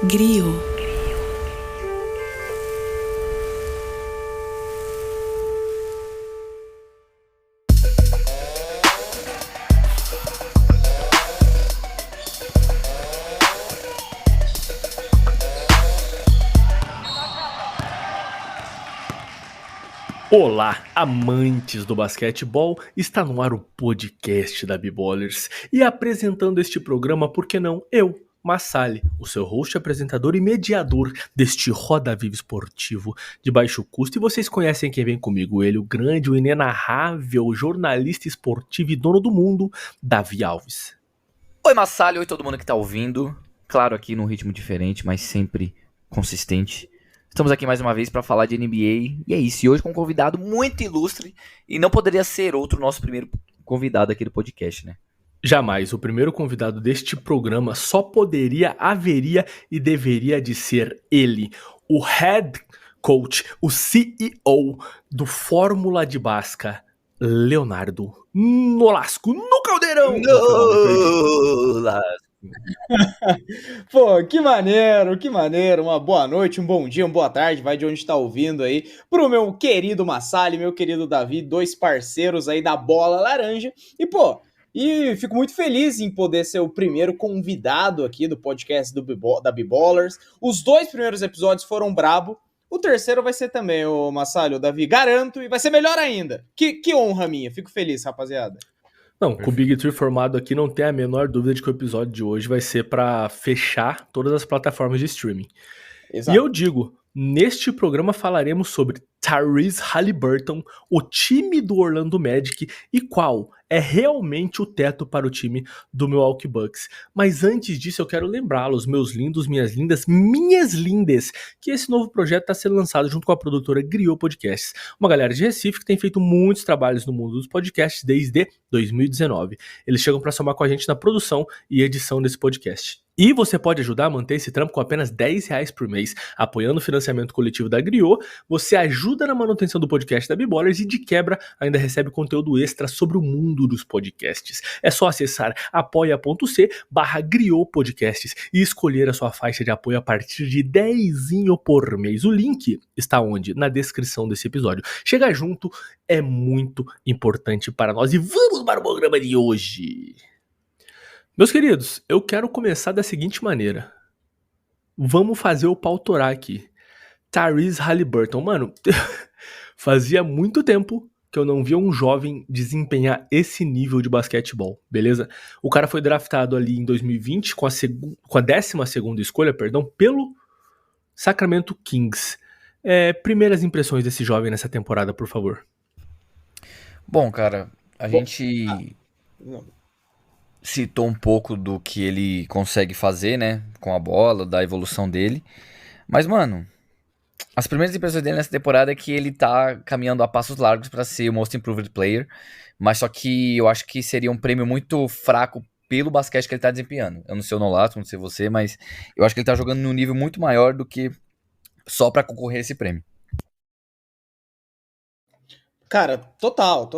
Griot. Olá, amantes do basquetebol, está no ar o podcast da B-Ballers e apresentando este programa, por que não, eu, Massali, o seu host, apresentador e mediador deste Roda Viva esportivo de baixo custo. E vocês conhecem quem vem comigo, ele, o grande, o inenarrável jornalista esportivo e dono do mundo, Davi Alves. Oi Massali, oi todo mundo que tá ouvindo, claro aqui num ritmo diferente, mas sempre consistente. Estamos aqui mais uma vez para falar de NBA, e é isso, e hoje com um convidado muito ilustre, e não poderia ser outro nosso primeiro convidado aqui do podcast, né? Jamais, o primeiro convidado deste programa só poderia, haveria e deveria de ser ele, o head coach, o CEO do Fórmula de Basca, Leonardo Nolasco, no Caldeirão! Pô, que maneiro, que maneiro. Uma boa noite, um bom dia, uma boa tarde, vai de onde tá ouvindo aí. Pro meu querido Massali, meu querido Davi, dois parceiros aí da Bola Laranja. E fico muito feliz em poder ser o primeiro convidado aqui do podcast da B-Ballers. Os dois primeiros episódios foram brabo. O terceiro vai ser também, o Massali, o Davi, garanto, e vai ser melhor ainda. Que honra minha, fico feliz, rapaziada. Não, com o Big Tree formado aqui, não tem a menor dúvida de que o episódio de hoje vai ser pra fechar todas as plataformas de streaming. Exato. E eu digo, neste programa falaremos sobre Tyrese Haliburton, o time do Orlando Magic e qual é realmente o teto para o time do Milwaukee Bucks. Mas antes disso eu quero lembrá-los, meus lindos, minhas lindas, que esse novo projeto está sendo lançado junto com a produtora Griot Podcasts, uma galera de Recife que tem feito muitos trabalhos no mundo dos podcasts desde 2019. Eles chegam para somar com a gente na produção e edição desse podcast. E você pode ajudar a manter esse trampo com apenas R$10 por mês, apoiando o financiamento coletivo da Griot. Você ajuda na manutenção do podcast da B-Ballers e de quebra ainda recebe conteúdo extra sobre o mundo dos podcasts. É só acessar apoia.c/Griot Podcasts e escolher a sua faixa de apoio a partir de R$10 por mês. O link está onde? Na descrição desse episódio. Chegar junto é muito importante para nós e vamos para o programa de hoje. Meus queridos, eu quero começar da seguinte maneira. Vamos fazer o pau torar aqui. Tyrese Haliburton, mano, fazia muito tempo que eu não via um jovem desempenhar esse nível de basquetebol, beleza? O cara foi draftado ali em 2020 com a 12ª escolha, pelo Sacramento Kings. Primeiras impressões desse jovem nessa temporada, por favor. Bom, cara, a gente citou um pouco do que ele consegue fazer, né, com a bola, da evolução dele, mas, mano, as primeiras impressões dele nessa temporada é que ele tá caminhando a passos largos pra ser o Most Improved Player, mas só que eu acho que seria um prêmio muito fraco pelo basquete que ele tá desempenhando. Eu não sei o Nolato, não sei você, mas eu acho que ele tá jogando num nível muito maior do que só pra concorrer a esse prêmio. Cara, total.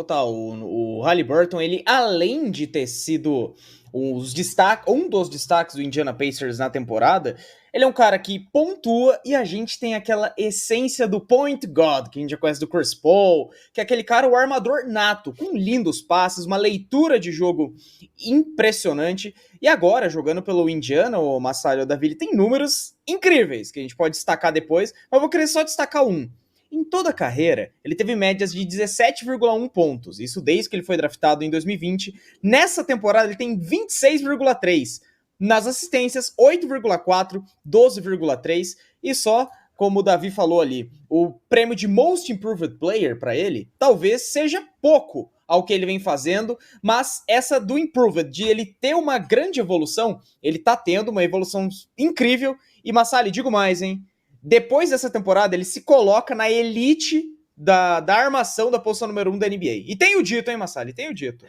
O Haliburton, ele além de ter sido um dos destaques do Indiana Pacers na temporada, ele é um cara que pontua e a gente tem aquela essência do point guard, que a gente já conhece do Chris Paul, que é aquele cara, o armador nato, com lindos passes, uma leitura de jogo impressionante. E agora, jogando pelo Indiana, o Massali, o Davi, ele tem números incríveis, que a gente pode destacar depois, mas eu vou querer só destacar um. Em toda a carreira, ele teve médias de 17,1 pontos, isso desde que ele foi draftado em 2020. Nessa temporada, ele tem 26,3. Nas assistências, 8,4, 12,3. E só, como o Davi falou ali, o prêmio de Most Improved Player para ele, talvez seja pouco ao que ele vem fazendo, mas essa do Improved, de ele ter uma grande evolução, ele tá tendo uma evolução incrível. E, Massali, digo mais, hein? Depois dessa temporada, ele se coloca na elite da armação da posição número 1 da NBA. E tenho dito, hein, Massali? Tenho dito.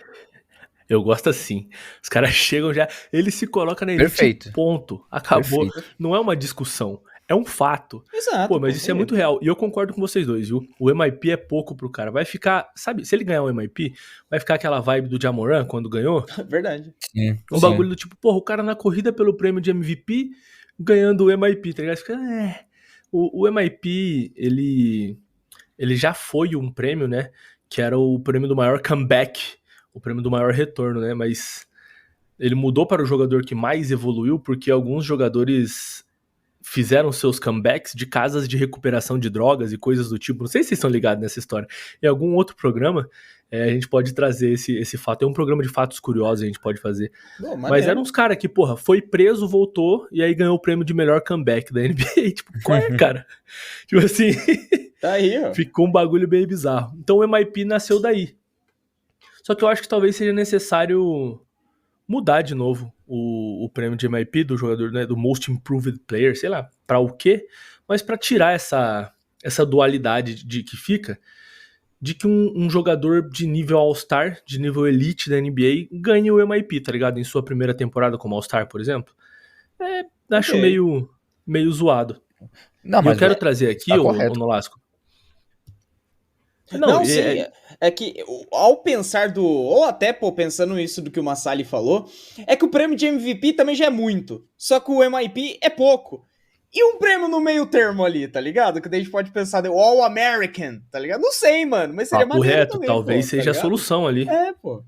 Eu gosto assim. Os caras chegam já... Ele se coloca na elite. Perfeito. Ponto. Acabou. Perfeito. Não é uma discussão. É um fato. Exato. Pô, mas isso é muito real. E eu concordo com vocês dois, viu? O MIP é pouco pro cara. Vai ficar... Sabe, se ele ganhar o MIP, vai ficar aquela vibe do Ja Morant quando ganhou. Verdade. Sim, Um bagulho do tipo, porra, o cara na corrida pelo prêmio de MVP ganhando o MIP, tá ligado? Fica, o MIP, ele já foi um prêmio, né? Que era o prêmio do maior comeback, o prêmio do maior retorno, né? Mas ele mudou para o jogador que mais evoluiu, porque alguns jogadores fizeram seus comebacks de casas de recuperação de drogas e coisas do tipo. Não sei se vocês estão ligados nessa história. Em algum outro programa, a gente pode trazer esse fato. É um programa de fatos curiosos, a gente pode fazer. Bom, mas eram uns caras que, porra, foi preso, voltou, e aí ganhou o prêmio de melhor comeback da NBA. Tipo, qual é, cara? Tipo assim, Tá aí, ó. ficou um bagulho bem bizarro. Então o MIP nasceu daí. Só que eu acho que talvez seja necessário mudar de novo o prêmio de MIP do jogador, né, do Most Improved Player, sei lá, pra o quê, mas pra tirar essa dualidade de que fica, de que um jogador de nível All-Star, de nível Elite da NBA, ganhe o MIP, tá ligado? Em sua primeira temporada como All-Star, por exemplo. Acho meio zoado. Não, E mas eu quero trazer aqui, tá o correto. Nolasco. Não, sim, é que ao pensar ou até, pô, pensando isso do que o Massali falou, é que o prêmio de MVP também já é muito, só que o MIP é pouco. E um prêmio no meio termo ali, tá ligado? Que daí a gente pode pensar, o All-American, tá ligado? Não sei, mano, mas seria maneiro reto, também, talvez pô, seja a solução ali. Pô.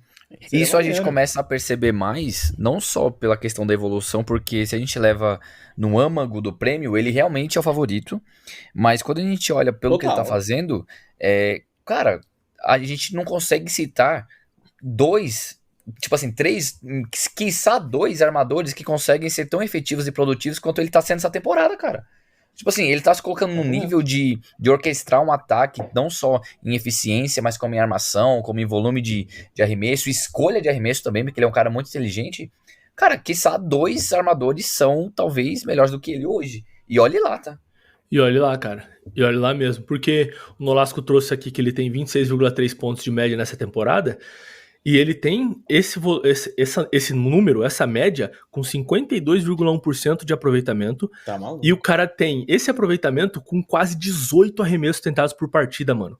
Isso a gente começa a perceber mais, não só pela questão da evolução, porque se a gente leva no âmago do prêmio, ele realmente é o favorito, mas quando a gente olha pelo que ele tá fazendo, cara, a gente não consegue citar três, quiçá dois armadores que conseguem ser tão efetivos e produtivos quanto ele tá sendo essa temporada, cara. Tipo assim, ele tá se colocando num nível de orquestrar um ataque, não só em eficiência, mas como em armação, como em volume de arremesso, escolha de arremesso também, porque ele é um cara muito inteligente. Cara, quiçá dois armadores são talvez melhores do que ele hoje. E olhe lá, tá? E olhe lá, cara. E olhe lá mesmo. Porque o Nolasco trouxe aqui que ele tem 26,3 pontos de média nessa temporada. E ele tem esse número, essa média, com 52,1% de aproveitamento. Tá maluco. E o cara tem esse aproveitamento com quase 18 arremessos tentados por partida, mano.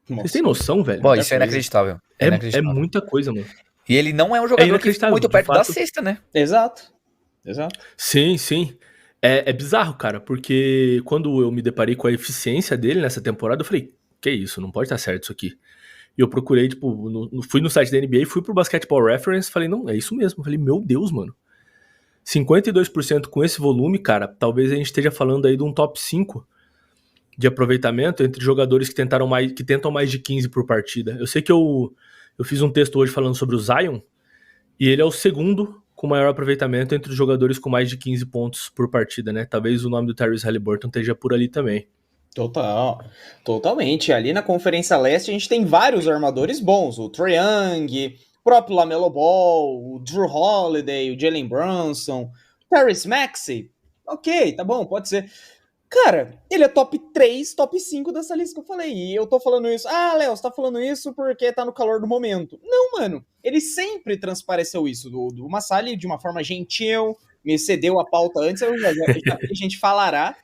Nossa. Vocês têm noção, velho? Bom, isso é inacreditável. É muita coisa, mano. E ele não é um jogador que fica muito perto da cesta, né? Exato. Sim, sim. É bizarro, cara, porque quando eu me deparei com a eficiência dele nessa temporada, eu falei, que isso, não pode estar certo isso aqui. E eu procurei, tipo, fui no site da NBA, fui pro Basketball Reference, falei, não, é isso mesmo. Eu falei, meu Deus, mano. 52% com esse volume, cara, talvez a gente esteja falando aí de um top 5 de aproveitamento entre jogadores que tentam mais de 15 por partida. Eu sei que eu fiz um texto hoje falando sobre o Zion, e ele é o segundo com maior aproveitamento entre os jogadores com mais de 15 pontos por partida, né? Talvez o nome do Tyrese Haliburton esteja por ali também. Totalmente. Ali na Conferência Leste a gente tem vários armadores bons. O Trae Young, o próprio LaMelo Ball, o Drew Holiday, o Jalen Brunson, o Tyrese Maxey. Ok, tá bom, pode ser. Cara, ele é top 3, top 5 dessa lista que eu falei. E eu tô falando isso. Ah, Léo, você tá falando isso porque tá no calor do momento. Não, mano. Ele sempre transpareceu isso. Do Massali, de uma forma gentil, me cedeu a pauta antes. A gente falará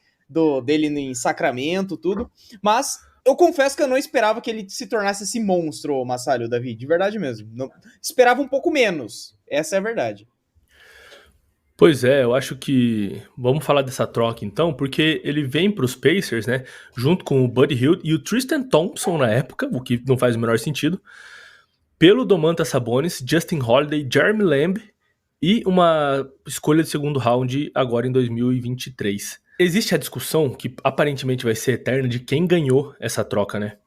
dele em Sacramento, tudo. Mas eu confesso que eu não esperava que ele se tornasse esse monstro, Massali, o Davi. De verdade mesmo. Não, esperava um pouco menos. Essa é a verdade. Pois é, eu acho que vamos falar dessa troca então, porque ele vem para os Pacers, né, junto com o Buddy Hield e o Tristan Thompson na época, o que não faz o menor sentido, pelo Domantas Sabonis, Justin Holiday, Jeremy Lamb e uma escolha de segundo round agora em 2023. Existe a discussão, que aparentemente vai ser eterna, de quem ganhou essa troca, né?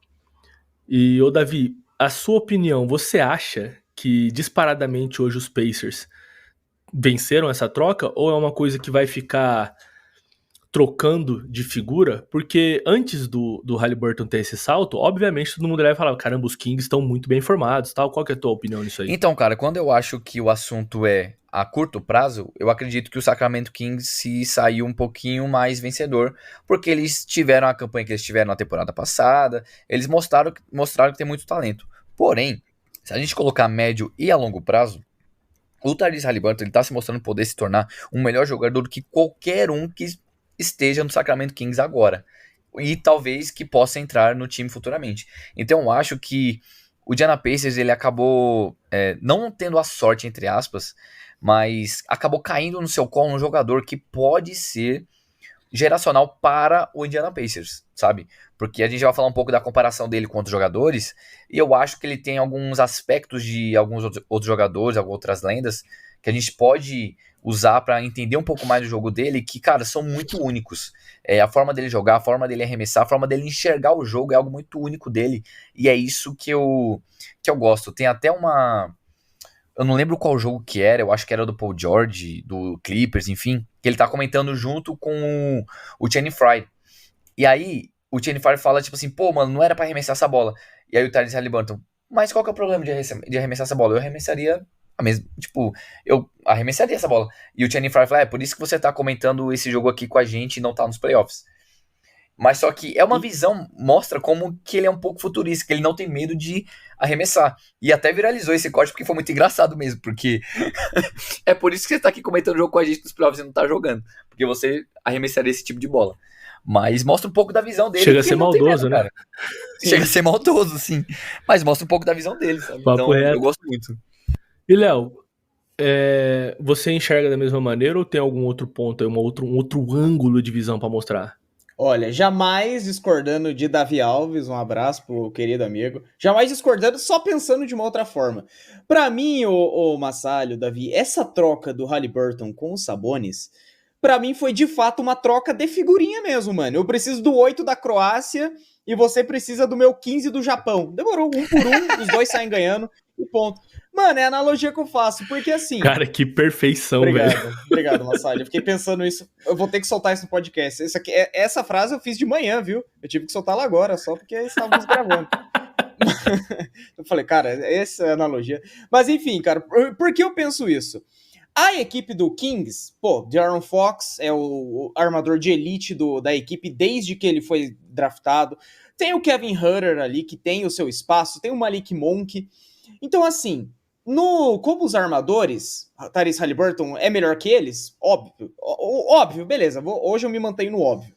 E, ô Davi, a sua opinião, você acha que disparadamente hoje os Pacers venceram essa troca, ou é uma coisa que vai ficar trocando de figura? Porque antes do Haliburton ter esse salto, obviamente todo mundo vai falar, caramba, os Kings estão muito bem formados, tal. Qual que é a tua opinião nisso aí? Então, cara, quando eu acho que o assunto é a curto prazo, eu acredito que o Sacramento Kings se saiu um pouquinho mais vencedor, porque eles tiveram a campanha que eles tiveram na temporada passada, eles mostraram que tem muito talento. Porém, se a gente colocar a médio e a longo prazo, o Tyrese Haliburton, ele tá se mostrando poder se tornar um melhor jogador do que qualquer um que esteja no Sacramento Kings agora. E talvez que possa entrar no time futuramente. Então eu acho que o Indiana Pacers, ele acabou não tendo a sorte, entre aspas, mas acabou caindo no seu colo um jogador que pode ser geracional para o Indiana Pacers, sabe? Porque a gente vai falar um pouco da comparação dele com outros jogadores, e eu acho que ele tem alguns aspectos de alguns outros jogadores, algumas outras lendas, que a gente pode usar para entender um pouco mais do jogo dele, que, cara, são muito únicos. A forma dele jogar, a forma dele arremessar, a forma dele enxergar o jogo é algo muito único dele, e é isso que eu gosto. Tem até uma... Eu não lembro qual jogo que era, eu acho que era do Paul George, do Clippers, enfim, que ele tá comentando junto com o Channing Frye. E aí, o Channing Frye fala, tipo assim, pô, mano, não era pra arremessar essa bola. E aí o Tyrese Haliburton, mas qual que é o problema de arremessar essa bola? Eu arremessaria a mesma, tipo, eu arremessaria essa bola. E o Channing Frye fala, por isso que você tá comentando esse jogo aqui com a gente e não tá nos playoffs. Mas só que é uma visão, mostra como que ele é um pouco futurista, que ele não tem medo de arremessar. E até viralizou esse corte porque foi muito engraçado mesmo, porque é por isso que você tá aqui comentando o jogo com a gente nos playoffs e não tá jogando, porque você arremessaria esse tipo de bola. Mas mostra um pouco da visão dele. Chega a ser maldoso, né? Chega a ser maldoso, sim. Mas mostra um pouco da visão dele, sabe? Papo Então reto. eu gosto muito. E, Léo, você enxerga da mesma maneira ou tem algum outro ponto, um outro ângulo de visão pra mostrar? Olha, jamais discordando de Davi Alves, um abraço pro querido amigo. Jamais discordando, só pensando de uma outra forma. Pra mim, o Massalho, Davi, essa troca do Haliburton com o Sabonis, pra mim foi de fato uma troca de figurinha mesmo, mano. Eu preciso do 8 da Croácia e você precisa do meu 15 do Japão. Demorou, um por um, os dois saem ganhando e ponto. Mano, é a analogia que eu faço, porque assim... Cara, que perfeição, velho. Obrigado, Massalho. Eu fiquei pensando isso. Eu vou ter que soltar isso no podcast. Essa frase eu fiz de manhã, viu? Eu tive que soltá-la agora, só porque estávamos gravando. Eu falei, cara, essa é a analogia. Mas enfim, cara, por que eu penso isso? A equipe do Kings, pô, De'Aaron Fox é o armador de elite da equipe desde que ele foi draftado. Tem o Kevin Huerter ali, que tem o seu espaço. Tem o Malik Monk. Então, assim... Como os armadores, Tyrese Haliburton é melhor que eles? Óbvio, beleza, hoje eu me mantenho no óbvio.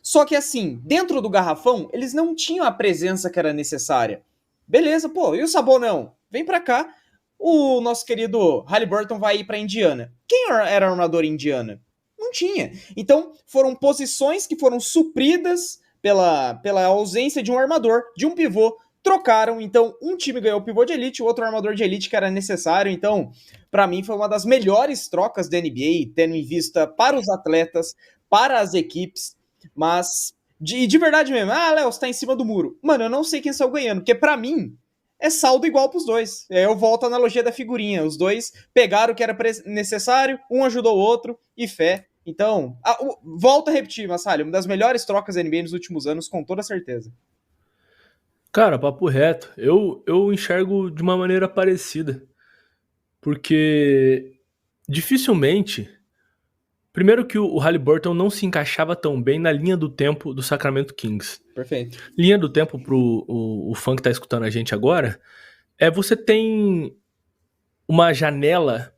Só que assim, dentro do garrafão, eles não tinham a presença que era necessária. Beleza, pô, e o Sabonão? Vem pra cá, o nosso querido Haliburton vai ir pra Indiana. Quem era armador em Indiana? Não tinha. Então, foram posições que foram supridas pela ausência de um armador, de um pivô. Trocaram, então um time ganhou o pivô de elite, o outro armador de elite que era necessário. Então, pra mim, foi uma das melhores trocas da NBA, tendo em vista para os atletas, para as equipes, mas de verdade mesmo. Ah, Léo, você tá em cima do muro. Mano, eu não sei quem saiu ganhando, porque pra mim é saldo igual pros dois. Eu volto à analogia da figurinha. Os dois pegaram o que era necessário, um ajudou o outro e fé. Então, volto a repetir, Massalho, uma das melhores trocas da NBA nos últimos anos, com toda certeza. Cara, papo reto. Eu enxergo de uma maneira parecida. Porque dificilmente... Primeiro que o Haliburton não se encaixava tão bem na linha do tempo do Sacramento Kings. Perfeito. Linha do tempo pro o fã que tá escutando a gente agora, você tem uma janela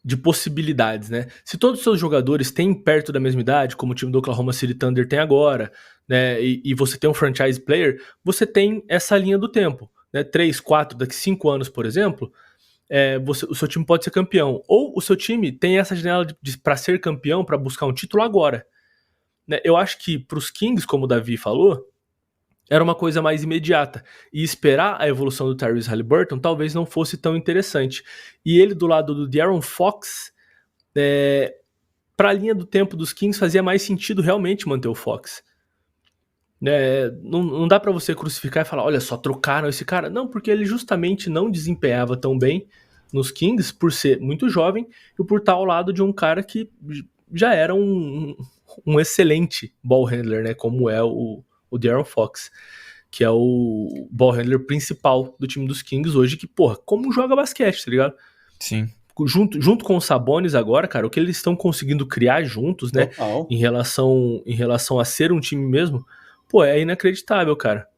de possibilidades, né? Se todos os seus jogadores têm perto da mesma idade, como o time do Oklahoma City Thunder tem agora, né? E você tem um franchise player, você tem essa linha do tempo, né? 3, 4, daqui 5 anos, por exemplo, o seu time pode ser campeão. Ou o seu time tem essa janela para ser campeão, para buscar um título agora. Né? Eu acho que pros Kings, como o Davi falou, era uma coisa mais imediata. E esperar a evolução do Tyrese Haliburton talvez não fosse tão interessante. E ele do lado do De'Aaron Fox, para a linha do tempo dos Kings fazia mais sentido realmente manter o Fox. Não dá para você crucificar e falar, olha só, trocaram esse cara. Não, porque ele justamente não desempenhava tão bem nos Kings por ser muito jovem e por estar ao lado de um cara que já era um excelente ball handler, né, como é o De'Aaron Fox, que é o ball handler principal do time dos Kings hoje, que, porra, como joga basquete, tá ligado? Sim. Junto com os Sabonis agora, cara, o que eles estão conseguindo criar juntos, né, em relação a ser um time mesmo, pô, é inacreditável, cara.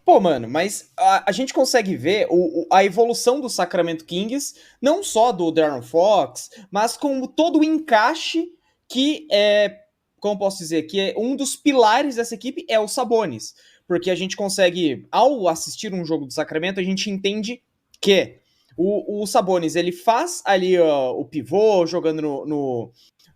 Pô, mano, mas a gente consegue ver a evolução do Sacramento Kings, não só do De'Aaron Fox, mas com todo o encaixe que como posso dizer, que é um dos pilares dessa equipe é o Sabonis. Porque a gente consegue, ao assistir um jogo do Sacramento, a gente entende que O Sabonis, ele faz ali o pivô, jogando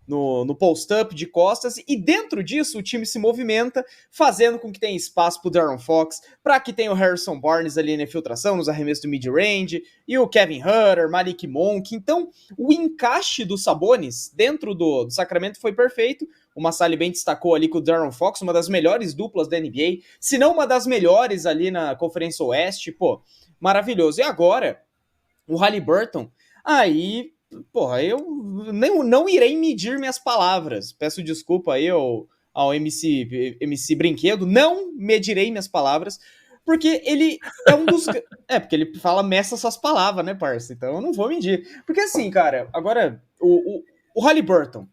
no post-up de costas, e dentro disso o time se movimenta, fazendo com que tenha espaço pro Darren Fox, para que tenha o Harrison Barnes ali na infiltração, nos arremessos do mid-range, e o Kevin Hutter, Malik Monk. Então, o encaixe do Sabonis dentro do Sacramento foi perfeito. O Massali bem destacou ali com o Darren Fox, uma das melhores duplas da NBA, se não uma das melhores ali na Conferência Oeste, pô, maravilhoso. E agora, o Haliburton, aí, porra, eu não irei medir minhas palavras. Peço desculpa aí ao MC Brinquedo, não medirei minas palavras, porque ele é um dos... porque ele fala meça suas palavras, né, parça? Então eu não vou medir. Porque assim, cara, agora, o Haliburton,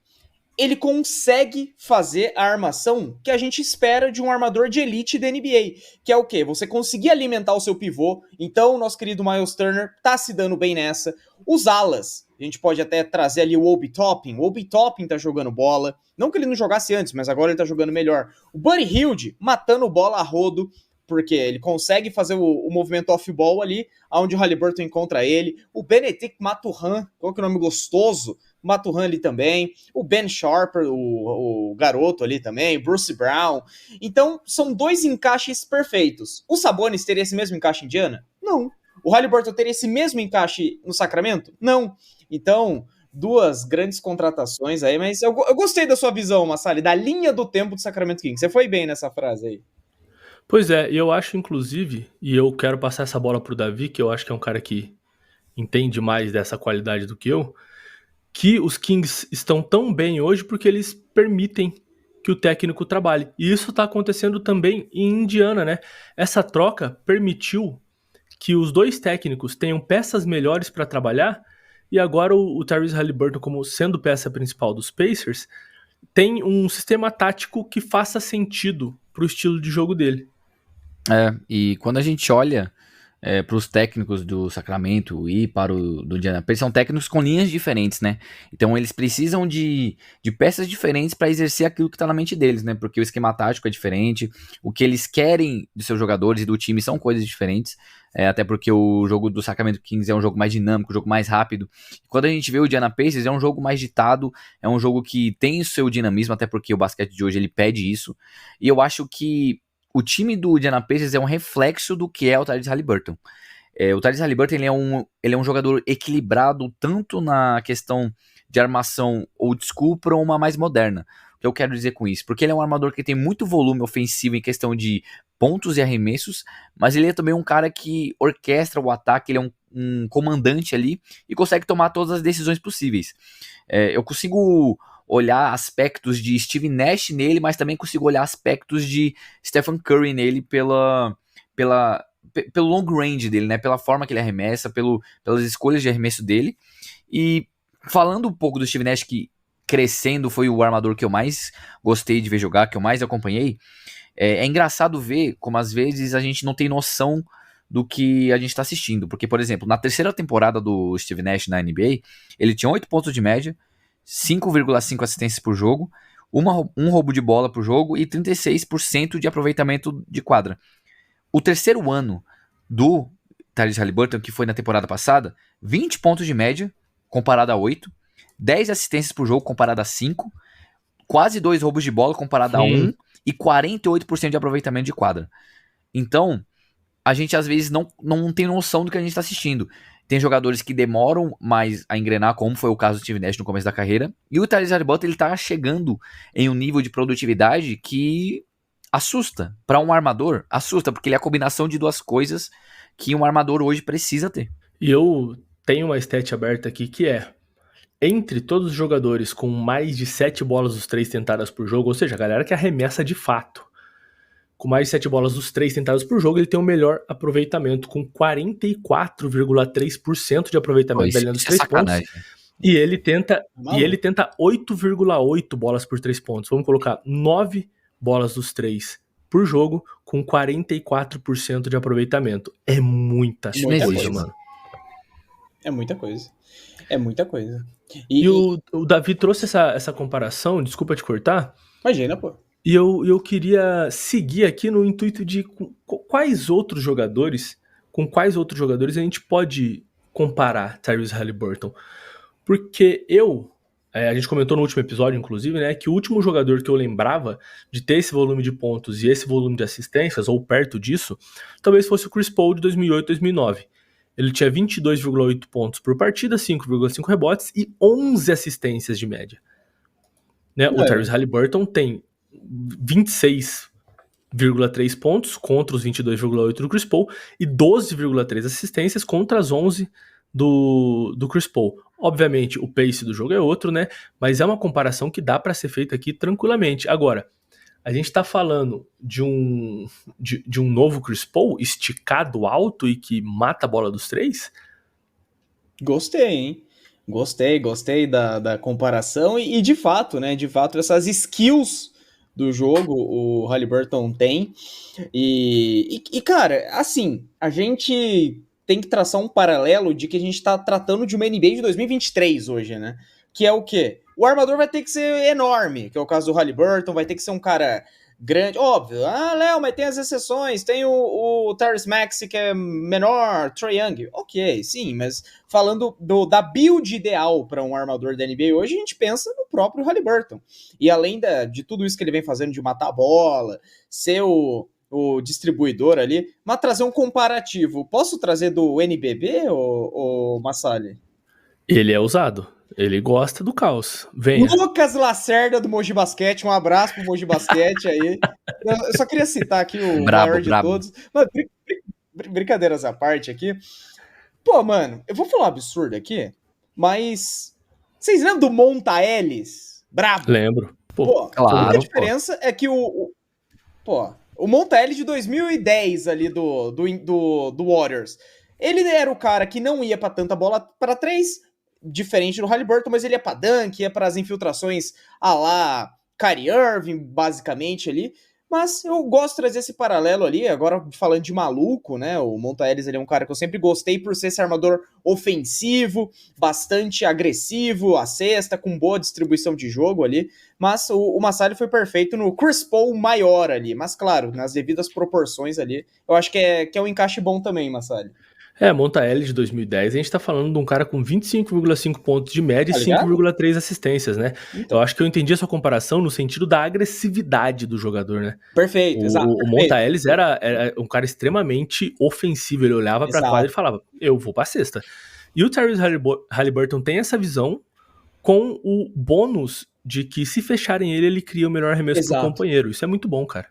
ele consegue fazer a armação que a gente espera de um armador de elite da NBA, que é o quê? Você conseguir alimentar o seu pivô. Então o nosso querido Miles Turner tá se dando bem nessa. Os alas, a gente pode até trazer ali o Obi Toppin. O Obi Toppin tá jogando bola. Não que ele não jogasse antes, mas agora ele tá jogando melhor. O Buddy Hield matando bola a rodo, porque ele consegue fazer o movimento off-ball ali, onde o Haliburton encontra ele. O Benedict Mathurin, qual que é o nome gostoso? Mathurin ali também, o Ben Sharper, o garoto ali também, o Bruce Brown. Então, são dois encaixes perfeitos. O Sabonis teria esse mesmo encaixe em Indiana? Não. O Haliburton teria esse mesmo encaixe no Sacramento? Não. Então, duas grandes contratações aí, mas eu gostei da sua visão, Massali, da linha do tempo do Sacramento Kings. Você foi bem nessa frase aí. Pois é, eu acho, inclusive, e eu quero passar essa bola pro Davi, que eu acho que é um cara que entende mais dessa qualidade do que eu, que os Kings estão tão bem hoje porque eles permitem que o técnico trabalhe. E isso está acontecendo também em Indiana, né? Essa troca permitiu que os dois técnicos tenham peças melhores para trabalhar, e agora o Tyrese Haliburton, como sendo peça principal dos Pacers, tem um sistema tático que faça sentido pro estilo de jogo dele. E quando a gente olha para os técnicos do Sacramento e para o do Indiana Pacers, são técnicos com linhas diferentes, né? Então eles precisam de peças diferentes para exercer aquilo que está na mente deles, né? Porque o esquema tático é diferente, o que eles querem dos seus jogadores e do time são coisas diferentes, até porque o jogo do Sacramento Kings é um jogo mais dinâmico, um jogo mais rápido. Quando a gente vê o Indiana Pacers, é um jogo mais ditado, é um jogo que tem o seu dinamismo, até porque o basquete de hoje ele pede isso, e eu acho que o time do Indiana Pacers é um reflexo do que é o Tyrese Haliburton. O Tyrese Haliburton ele é um jogador equilibrado tanto na questão de armação old school para uma mais moderna. O que eu quero dizer com isso? Porque ele é um armador que tem muito volume ofensivo em questão de pontos e arremessos, mas ele é também um cara que orquestra o ataque, ele é um comandante ali e consegue tomar todas as decisões possíveis. Eu consigo olhar aspectos de Steve Nash nele, mas também consigo olhar aspectos de Stephen Curry nele pelo long range dele, né? Pela forma que ele arremessa, pelas escolhas de arremesso dele. E falando um pouco do Steve Nash, que crescendo foi o armador que eu mais gostei de ver jogar, que eu mais acompanhei, é engraçado ver como às vezes a gente não tem noção do que a gente está assistindo. Porque, por exemplo, na terceira temporada do Steve Nash na NBA, ele tinha 8 pontos de média, 5,5 assistências por jogo, um roubo de bola por jogo e 36% de aproveitamento de quadra. O terceiro ano do Tyrese Haliburton, que foi na temporada passada, 20 pontos de média, comparado a 8, 10 assistências por jogo, comparado a 5, quase 2 roubos de bola, comparado a 1, e 48% de aproveitamento de quadra. Então, a gente às vezes não tem noção do que a gente está assistindo. Tem jogadores que demoram mais a engrenar, como foi o caso do Steve Nash no começo da carreira. E o Tyrese Haliburton, ele tá chegando em um nível de produtividade que assusta. Para um armador, assusta, porque ele é a combinação de duas coisas que um armador hoje precisa ter. E eu tenho uma stat aberta aqui que é: entre todos os jogadores com mais de 7 bolas dos 3 tentadas por jogo, ou seja, a galera que arremessa de fato, com mais de 7 bolas dos 3 tentadas por jogo, ele tem o melhor aproveitamento, com 44,3% de aproveitamento da linha dos 3 pontos. E ele tenta 8,8 bolas por 3 pontos. Vamos colocar 9 bolas dos 3 por jogo, com 44% de aproveitamento. É muita coisa, mano. É muita coisa. É muita coisa. E o Davi trouxe essa comparação, desculpa te cortar. Imagina, pô. E eu queria seguir aqui no intuito de com quais outros jogadores a gente pode comparar Tyrese Haliburton? Porque a gente comentou no último episódio, inclusive, né, que o último jogador que eu lembrava de ter esse volume de pontos e esse volume de assistências, ou perto disso, talvez fosse o Chris Paul de 2008, 2009. Ele tinha 22,8 pontos por partida, 5,5 rebotes e 11 assistências de média. Né? O Tyrese Haliburton tem 26,3 pontos contra os 22,8 do Chris Paul e 12,3 assistências contra as 11 do Chris Paul. Obviamente, o pace do jogo é outro, né? Mas é uma comparação que dá para ser feita aqui tranquilamente. Agora, a gente tá falando de um novo Chris Paul esticado alto e que mata a bola dos três? Gostei, hein? Gostei da comparação e de fato, né? De fato, essas skills do jogo o Haliburton tem. E cara, assim, a gente tem que traçar um paralelo de que a gente tá tratando de uma NBA de 2023 hoje, né? Que é o quê? O armador vai ter que ser enorme, que é o caso do Haliburton, vai ter que ser um cara grande, óbvio. Ah, Léo, mas tem as exceções, tem o Tyrese Maxey que é menor, Trae Young, ok, sim, mas falando da build ideal para um armador da NBA hoje, a gente pensa no próprio Haliburton. E além de tudo isso que ele vem fazendo de matar a bola, ser o distribuidor ali, mas trazer um comparativo. Posso trazer do NBB, ou Massali? Ele é usado. Ele gosta do caos. Venha. Lucas Lacerda do Mogi Basquete, um abraço pro Mogi Basquete aí. Eu só queria citar aqui o maior de todos. Mas, brincadeiras à parte aqui. Pô, mano, eu vou falar um absurdo aqui, mas vocês lembram do Monta Ellis? Brabo. Lembro. Pô, claro, a única diferença é que o Monta Ellis de 2010 ali do Warriors, ele era o cara que não ia pra tanta bola pra três, diferente do Haliburton, mas ele ia pra dunk, ia pras infiltrações a lá Kyrie Irving, basicamente ali. Mas eu gosto de trazer esse paralelo ali, agora falando de maluco, né? O Monta Ellis, ele é um cara que eu sempre gostei por ser esse armador ofensivo, bastante agressivo, a cesta, com boa distribuição de jogo ali. Mas o Massali foi perfeito no Chris Paul maior ali. Mas claro, nas devidas proporções ali, eu acho que é um encaixe bom também, Massali. Monta Ellis de 2010, a gente tá falando de um cara com 25,5 pontos de média e 5,3 assistências, né? Então. Eu acho que eu entendi a sua comparação no sentido da agressividade do jogador, né? Perfeito, exato. O Monta Ellis era um cara extremamente ofensivo, ele olhava pra quadra e falava, eu vou pra cesta. E o Tyrese Haliburton tem essa visão com o bônus de que se fecharem ele cria o melhor arremesso pro companheiro. Isso é muito bom, cara.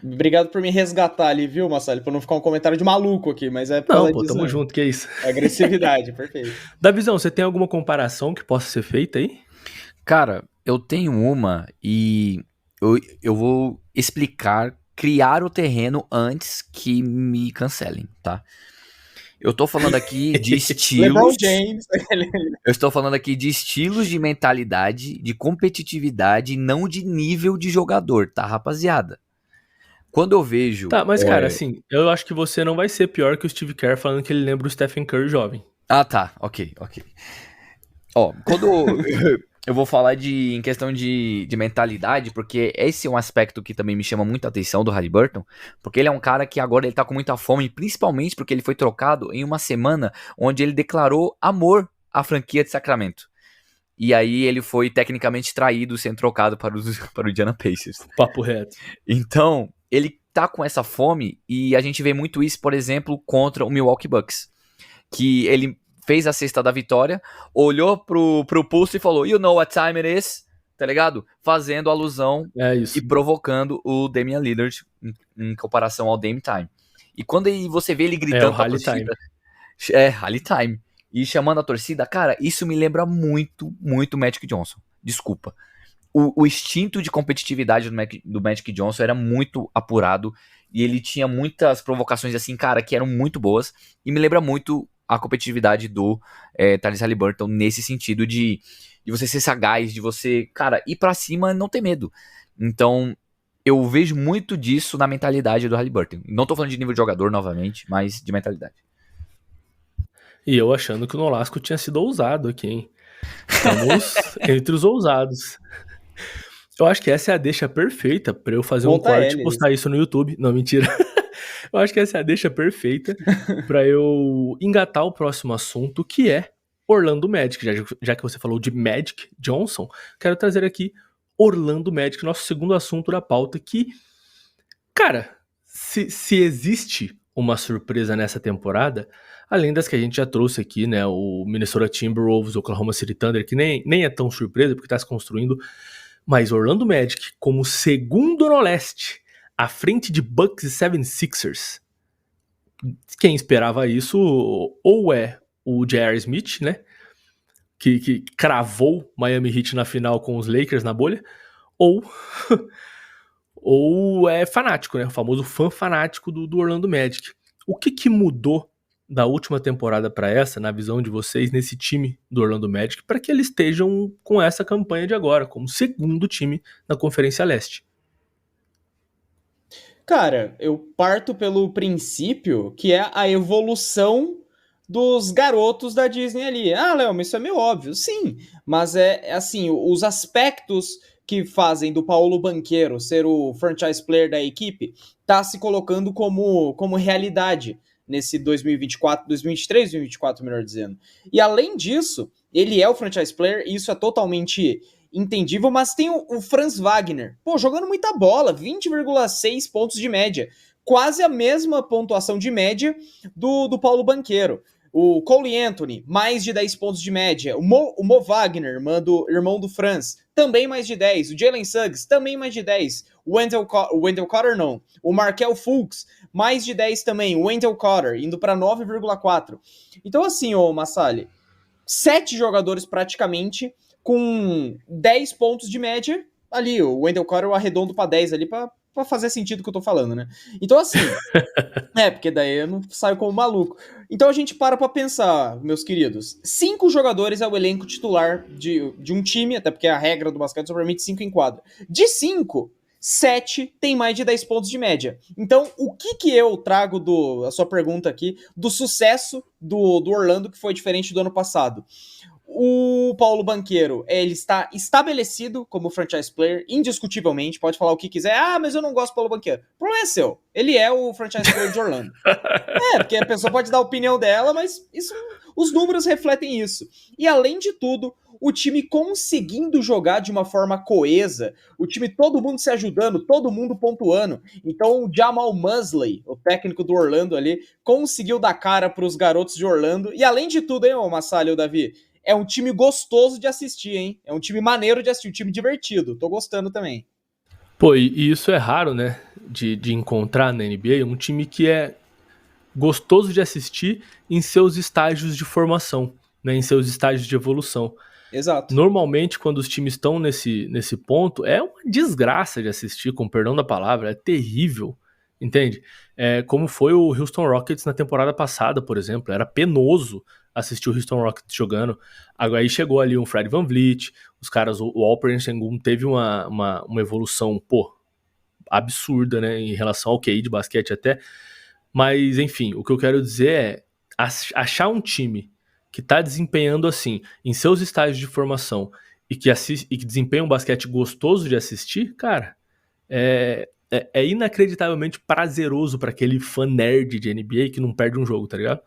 Obrigado por me resgatar ali, viu, Massali? Pra não ficar um comentário de maluco aqui, mas é por Não, pô, tamo junto, que é isso. Agressividade, perfeito. Davizão, você tem alguma comparação que possa ser feita aí? Cara, eu tenho uma e eu vou criar o terreno antes que me cancelem, tá? Eu tô falando aqui de estilos. Eu estou falando aqui de estilos de mentalidade, de competitividade, não de nível de jogador, tá, rapaziada? Quando eu vejo... Tá, mas cara, assim, eu acho que você não vai ser pior que o Steve Kerr falando que ele lembra o Stephen Curry jovem. Ah, tá, ok. Ó, quando eu vou falar em questão de mentalidade, porque esse é um aspecto que também me chama muita atenção do Haliburton, porque ele é um cara que agora ele tá com muita fome, principalmente porque ele foi trocado em uma semana onde ele declarou amor à franquia de Sacramento. E aí ele foi tecnicamente traído, sendo trocado para o Indiana Pacers. Papo reto. Então, ele tá com essa fome e a gente vê muito isso, por exemplo, contra o Milwaukee Bucks. Que ele fez a cesta da vitória, olhou pro pulso e falou, you know what time it is, tá ligado? Fazendo alusão e provocando o Damian Lillard em comparação ao Dame Time. E quando você vê ele gritando pra torcida... Rally Time. E chamando a torcida, cara, isso me lembra muito, muito Magic Johnson. Desculpa. O instinto de competitividade do Magic Johnson era muito apurado e ele tinha muitas provocações assim, cara, que eram muito boas e me lembra muito a competitividade do Tyrese Haliburton nesse sentido de você ser sagaz, de você, cara, ir pra cima e não ter medo. Então, eu vejo muito disso na mentalidade do Haliburton. Não tô falando de nível de jogador novamente, mas de mentalidade. E eu achando que o Nolasco tinha sido ousado aqui, hein? Estamos entre os ousados. Eu acho que essa é a deixa perfeita pra eu fazer um corte e postar isso no YouTube. Não, mentira. Eu acho que essa é a deixa perfeita pra eu engatar o próximo assunto, que é Orlando Magic. Já que você falou de Magic Johnson, quero trazer aqui Orlando Magic, nosso segundo assunto da pauta, que, cara, se existe uma surpresa nessa temporada, além das que a gente já trouxe aqui, né, o Minnesota Timberwolves, o Oklahoma City Thunder, que nem é tão surpresa, porque tá se construindo, mas Orlando Magic como segundo no leste, à frente de Bucks e 76ers. Quem esperava isso ou é o J.R. Smith, né, que cravou Miami Heat na final com os Lakers na bolha, ou ou é fanático, né, o famoso fã fanático do Orlando Magic. O que mudou da última temporada para essa, na visão de vocês, nesse time do Orlando Magic, para que eles estejam com essa campanha de agora, como segundo time na Conferência Leste? Cara, eu parto pelo princípio que é a evolução dos garotos da Disney ali. Ah, Léo, mas isso é meio óbvio. Sim, mas é assim, os aspectos que fazem do Paulo Banchero ser o franchise player da equipe tá se colocando como realidade nesse 2024, 2023, 2024, melhor dizendo. E além disso, ele é o franchise player, e isso é totalmente entendível, mas tem o Franz Wagner, pô, jogando muita bola, 20,6 pontos de média, quase a mesma pontuação de média do Paulo Banchero. O Cole Anthony, mais de 10 pontos de média. O Mo Wagner, irmão do Franz, também mais de 10. O Jalen Suggs, também mais de 10. O Wendell Carter, não. O Markelle Fultz, mais de 10 também. O Wendell Carter, indo para 9,4. Então assim, ô Massali, 7 jogadores praticamente com 10 pontos de média ali. O Wendell Carter eu arredondo para 10 ali para fazer sentido o que eu tô falando, né? Então assim, porque daí eu não saio como maluco. Então a gente para pensar, meus queridos. 5 jogadores é o elenco titular de um time, até porque a regra do basquete só permite 5 em quadra. De 5, 7 tem mais de 10 pontos de média. Então, o que eu trago a sua pergunta aqui, do sucesso do Orlando, que foi diferente do ano passado? O Paulo Banchero, ele está estabelecido como franchise player, indiscutivelmente, pode falar o que quiser. Ah, mas eu não gosto do Paulo Banchero. O problema é seu. Ele é o franchise player de Orlando. Porque a pessoa pode dar a opinião dela, mas os números refletem isso. E além de tudo, o time conseguindo jogar de uma forma coesa, o time todo mundo se ajudando, todo mundo pontuando. Então o Jamal Mosley, o técnico do Orlando ali, conseguiu dar cara para os garotos de Orlando. E além de tudo, hein, ô Massalha e o Davi, é um time gostoso de assistir, hein? É um time maneiro de assistir, um time divertido. Tô gostando também. Pô, e isso é raro, né? De encontrar na NBA, um time que é gostoso de assistir em seus estágios de formação, né? Em seus estágios de evolução. Exato. Normalmente, quando os times estão nesse ponto, é uma desgraça de assistir, com perdão da palavra, é terrível, entende? Como foi o Houston Rockets na temporada passada, por exemplo, era penoso assistir o Houston Rockets jogando. Aí chegou ali um Fred VanVleet, os caras, o Alperen Sengun teve uma evolução, absurda, né, em relação ao QI de basquete até. Mas, enfim, o que eu quero dizer é achar um time que tá desempenhando assim, em seus estágios de formação, e que desempenha um basquete gostoso de assistir, cara, é inacreditavelmente prazeroso para aquele fã nerd de NBA que não perde um jogo, tá ligado?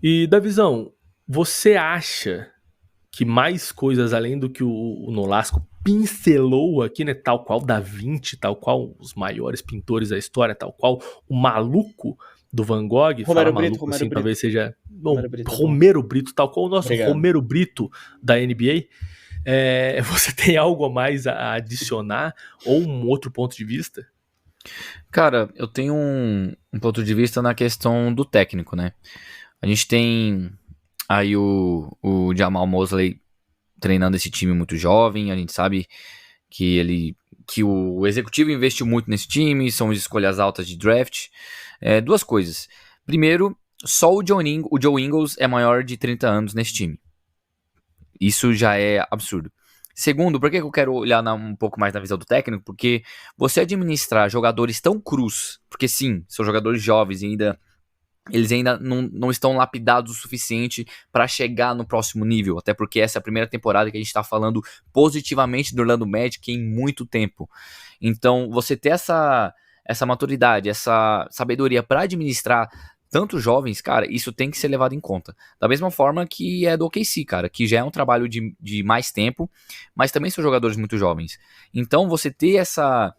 E, Davizão, você acha que mais coisas além do que o Nolasco pincelou aqui, né, tal qual Da Vinci, tal qual os maiores pintores da história, tal qual o maluco do Van Gogh, Romero maluco Brito, assim, talvez seja... Bom, Romero Brito, tal qual o nosso Obrigado. Romero Brito da NBA. Você tem algo a mais a adicionar ou um outro ponto de vista? Cara, eu tenho um ponto de vista na questão do técnico, né? A gente tem aí o Jamal Mosley treinando esse time muito jovem, a gente sabe que o executivo investiu muito nesse time, são escolhas altas de draft. Duas coisas. Primeiro, só o Joe Ingles é maior de 30 anos nesse time. Isso já é absurdo. Segundo, por que eu quero olhar um pouco mais na visão do técnico? Porque você administrar jogadores tão crus, porque sim, são jogadores jovens e eles ainda não estão lapidados o suficiente para chegar no próximo nível, até porque essa é a primeira temporada que a gente está falando positivamente do Orlando Magic em muito tempo. Então, você ter essa maturidade, essa sabedoria para administrar tantos jovens, cara, isso tem que ser levado em conta. Da mesma forma que é do OKC, cara, que já é um trabalho de mais tempo, mas também são jogadores muito jovens. Então, você ter essa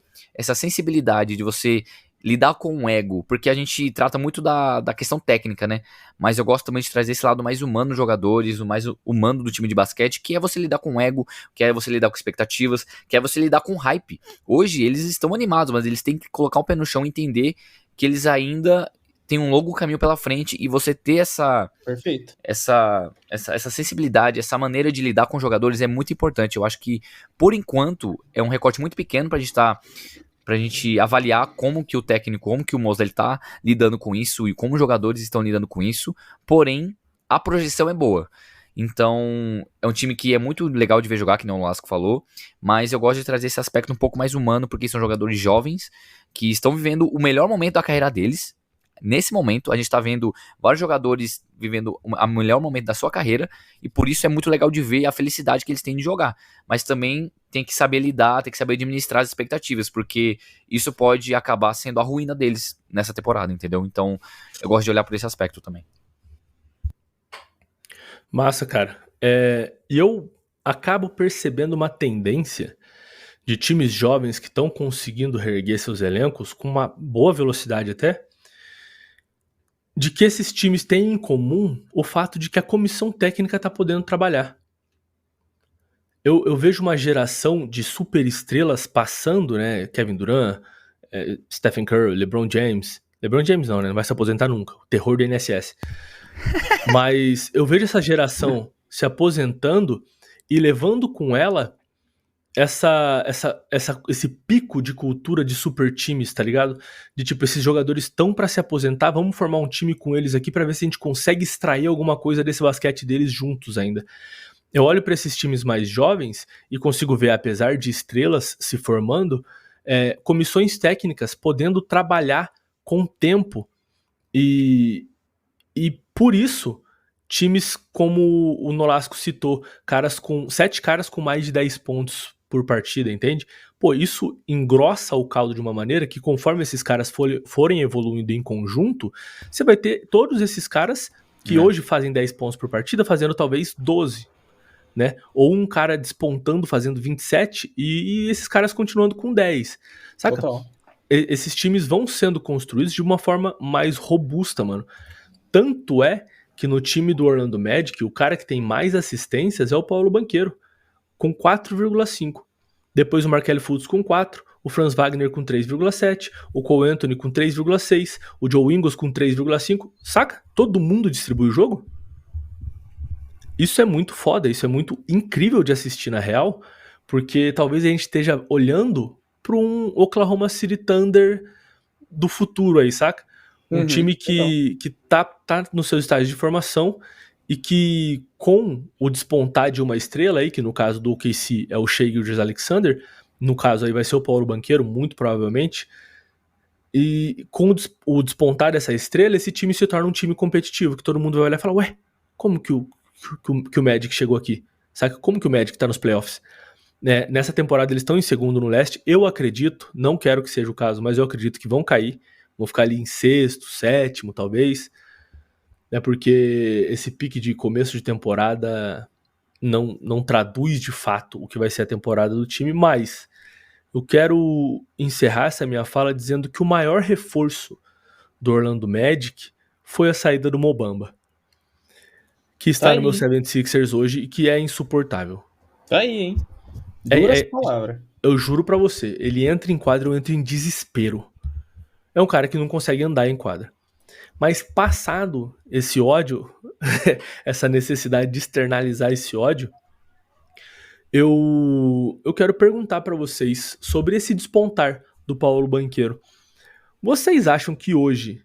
sensibilidade de você lidar com o ego, porque a gente trata muito da questão técnica, né? Mas eu gosto também de trazer esse lado mais humano dos jogadores, o mais humano do time de basquete, que é você lidar com o ego, que é você lidar com expectativas, que é você lidar com hype. Hoje, eles estão animados, mas eles têm que colocar o pé no chão e entender que eles ainda têm um longo caminho pela frente, e você ter Perfeito. essa sensibilidade, essa maneira de lidar com os jogadores é muito importante. Eu acho que, por enquanto, é um recorte muito pequeno pra gente avaliar como que o técnico, como que o Mosley tá lidando com isso e como os jogadores estão lidando com isso, porém, a projeção é boa. Então, é um time que é muito legal de ver jogar, que não o Lasco falou, mas eu gosto de trazer esse aspecto um pouco mais humano, porque são jogadores jovens que estão vivendo o melhor momento da carreira deles. Nesse momento, a gente tá vendo vários jogadores vivendo o melhor momento da sua carreira, e por isso é muito legal de ver a felicidade que eles têm de jogar. Mas também tem que saber lidar, tem que saber administrar as expectativas, porque isso pode acabar sendo a ruína deles nessa temporada, entendeu? Então, eu gosto de olhar por esse aspecto também. Massa, cara. E eu acabo percebendo uma tendência de times jovens que estão conseguindo reerguer seus elencos com uma boa velocidade até, de que esses times têm em comum o fato de que a comissão técnica está podendo trabalhar. Eu vejo uma geração de superestrelas passando, né? Kevin Durant, Stephen Curry, LeBron James. LeBron James não, né? Não vai se aposentar nunca. O terror do INSS. Mas eu vejo essa geração se aposentando e levando com ela esse pico de cultura de super times, tá ligado? De tipo, esses jogadores estão pra se aposentar, vamos formar um time com eles aqui pra ver se a gente consegue extrair alguma coisa desse basquete deles juntos ainda. Eu olho pra esses times mais jovens e consigo ver, apesar de estrelas se formando, comissões técnicas podendo trabalhar com tempo e por isso times como o Nolasco citou, 7 caras com mais de 10 pontos por partida, entende? Pô, isso engrossa o caldo de uma maneira que, conforme esses caras forem evoluindo em conjunto, você vai ter todos esses caras que hoje fazem 10 pontos por partida fazendo talvez 12, né? Ou um cara despontando fazendo 27 e esses caras continuando com 10, saca? Total. Esses times vão sendo construídos de uma forma mais robusta, mano. Tanto é que no time do Orlando Magic, o cara que tem mais assistências é o Paulo Banchero, com 4,5. Depois o Markelle Fultz com 4, o Franz Wagner com 3,7, o Cole Anthony com 3,6, o Joe Ingles com 3,5. Saca? Todo mundo distribui o jogo? Isso é muito foda, isso é muito incrível de assistir na real, porque talvez a gente esteja olhando para um Oklahoma City Thunder do futuro aí, saca? Um time que tá nos seus estágios de formação e que, com o despontar de uma estrela aí, que no caso do OKC é o Shai Gilgeous-Alexander, no caso aí vai ser o Paulo Banchero, muito provavelmente, e com o despontar dessa estrela, esse time se torna um time competitivo, que todo mundo vai olhar e falar, ué, como que o Magic chegou aqui? Sabe? Como que o Magic tá nos playoffs? Nessa temporada eles estão em segundo no leste, eu acredito, não quero que seja o caso, mas eu acredito que vão cair, vão ficar ali em sexto, sétimo, talvez, né, porque esse pique de começo de temporada não traduz de fato o que vai ser a temporada do time, mas eu quero encerrar essa minha fala dizendo que o maior reforço do Orlando Magic foi a saída do Mo Bamba, que está no meu 76ers hoje e que é insuportável. Tá aí, hein? Duras palavras. Eu juro pra você, ele entra em quadra, eu entro em desespero. É um cara que não consegue andar em quadra. Mas passado esse ódio, essa necessidade de externalizar esse ódio, eu quero perguntar pra vocês sobre esse despontar do Paulo Banchero. Vocês acham que hoje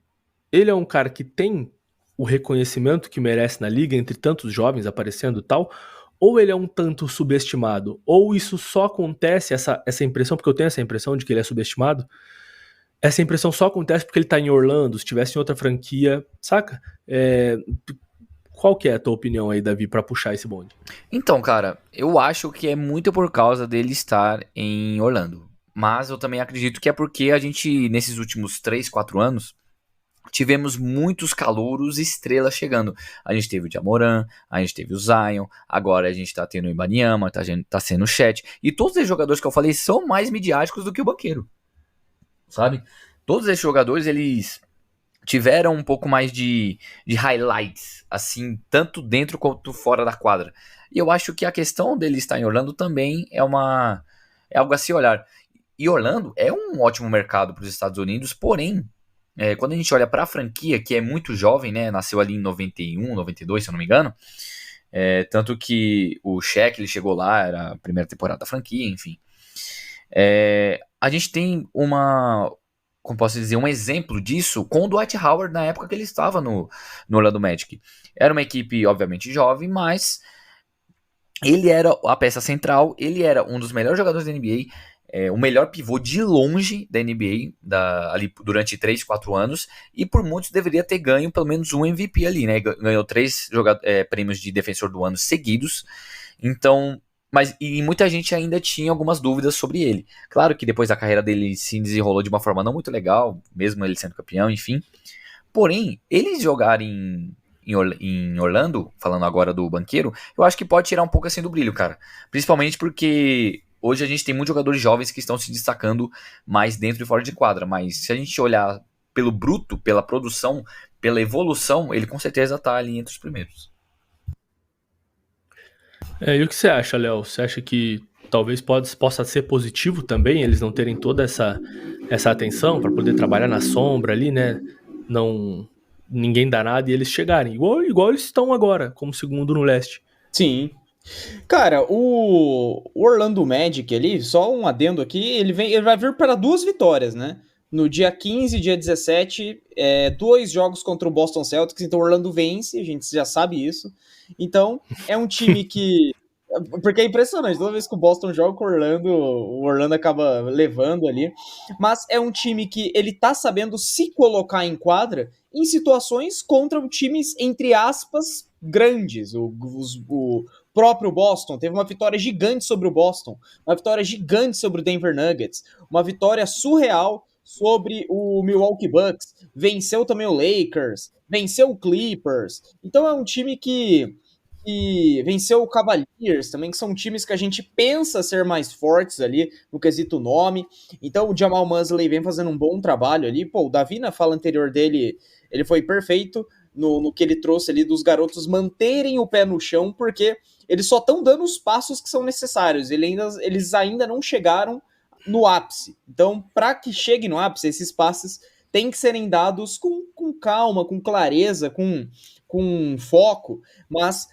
ele é um cara que tem o reconhecimento que merece na liga, entre tantos jovens aparecendo e tal, ou ele é um tanto subestimado? Ou isso só acontece, essa impressão, porque eu tenho essa impressão de que ele é subestimado, essa impressão só acontece porque ele tá em Orlando, se tivesse em outra franquia, saca? Qual que é a tua opinião aí, Davi, pra puxar esse bonde? Então, cara, eu acho que é muito por causa dele estar em Orlando. mas eu também acredito que é porque a gente, nesses últimos 3, 4 anos, tivemos muitos calouros estrelas chegando. A gente teve o Jamoran, a gente teve o Zion, agora a gente tá tendo o Ibanyama, tá sendo o Chet. E todos esses jogadores que eu falei são mais midiáticos do que o banqueiro, sabe? Todos esses jogadores, eles tiveram um pouco mais de highlights, assim, tanto dentro quanto fora da quadra. E eu acho que a questão dele estar em Orlando também é algo a se olhar. E Orlando é um ótimo mercado para os Estados Unidos, porém, quando a gente olha para a franquia, que é muito jovem, né, nasceu ali em 91, 92, se eu não me engano, tanto que o Shaq, ele chegou lá, era a primeira temporada da franquia, enfim. A gente tem como posso dizer, um exemplo disso com o Dwight Howard na época que ele estava no Orlando Magic. Era uma equipe, obviamente, jovem, mas ele era a peça central, ele era um dos melhores jogadores da NBA, o melhor pivô de longe da NBA ali durante 3, 4 anos, e por muitos deveria ter ganho pelo menos um MVP ali, né? Ganhou 3 prêmios de defensor do ano seguidos. Então, e muita gente ainda tinha algumas dúvidas sobre ele. Claro que depois a carreira dele se desenrolou de uma forma não muito legal, mesmo ele sendo campeão, enfim. Porém, eles jogarem em Orlando, falando agora do banqueiro, eu acho que pode tirar um pouco assim do brilho, cara. Principalmente porque hoje a gente tem muitos jogadores jovens que estão se destacando mais dentro e fora de quadra. Mas se a gente olhar pelo bruto, pela produção, pela evolução, ele com certeza tá ali entre os primeiros. E o que você acha, Léo? Você acha que talvez possa ser positivo também eles não terem toda essa atenção para poder trabalhar na sombra ali, né? Ninguém dá nada e eles chegarem. Igual eles estão agora, como segundo no leste. Sim. Cara, o Orlando Magic ali, só um adendo aqui, ele vai vir para 2 vitórias, né? No dia 15 e dia 17, 2 jogos contra o Boston Celtics, então o Orlando vence, a gente já sabe isso. Então, é um time que... Porque é impressionante, toda vez que o Boston joga com o Orlando acaba levando ali. Mas é um time que ele tá sabendo se colocar em quadra em situações contra times, entre aspas, grandes. O próprio Boston teve uma vitória gigante sobre o Boston, uma vitória gigante sobre o Denver Nuggets, uma vitória surreal sobre o Milwaukee Bucks, venceu também o Lakers, venceu o Clippers. Então é um time que venceu o Cavaliers também, que são times que a gente pensa ser mais fortes ali no quesito nome. Então o Jamal Mosley vem fazendo um bom trabalho ali. Pô, o Davi, na fala anterior dele, ele foi perfeito no que ele trouxe ali dos garotos manterem o pé no chão, porque eles só estão dando os passos que são necessários. Eles ainda não chegaram no ápice. Então, para que chegue no ápice, esses passes têm que serem dados com calma, com clareza, com foco, mas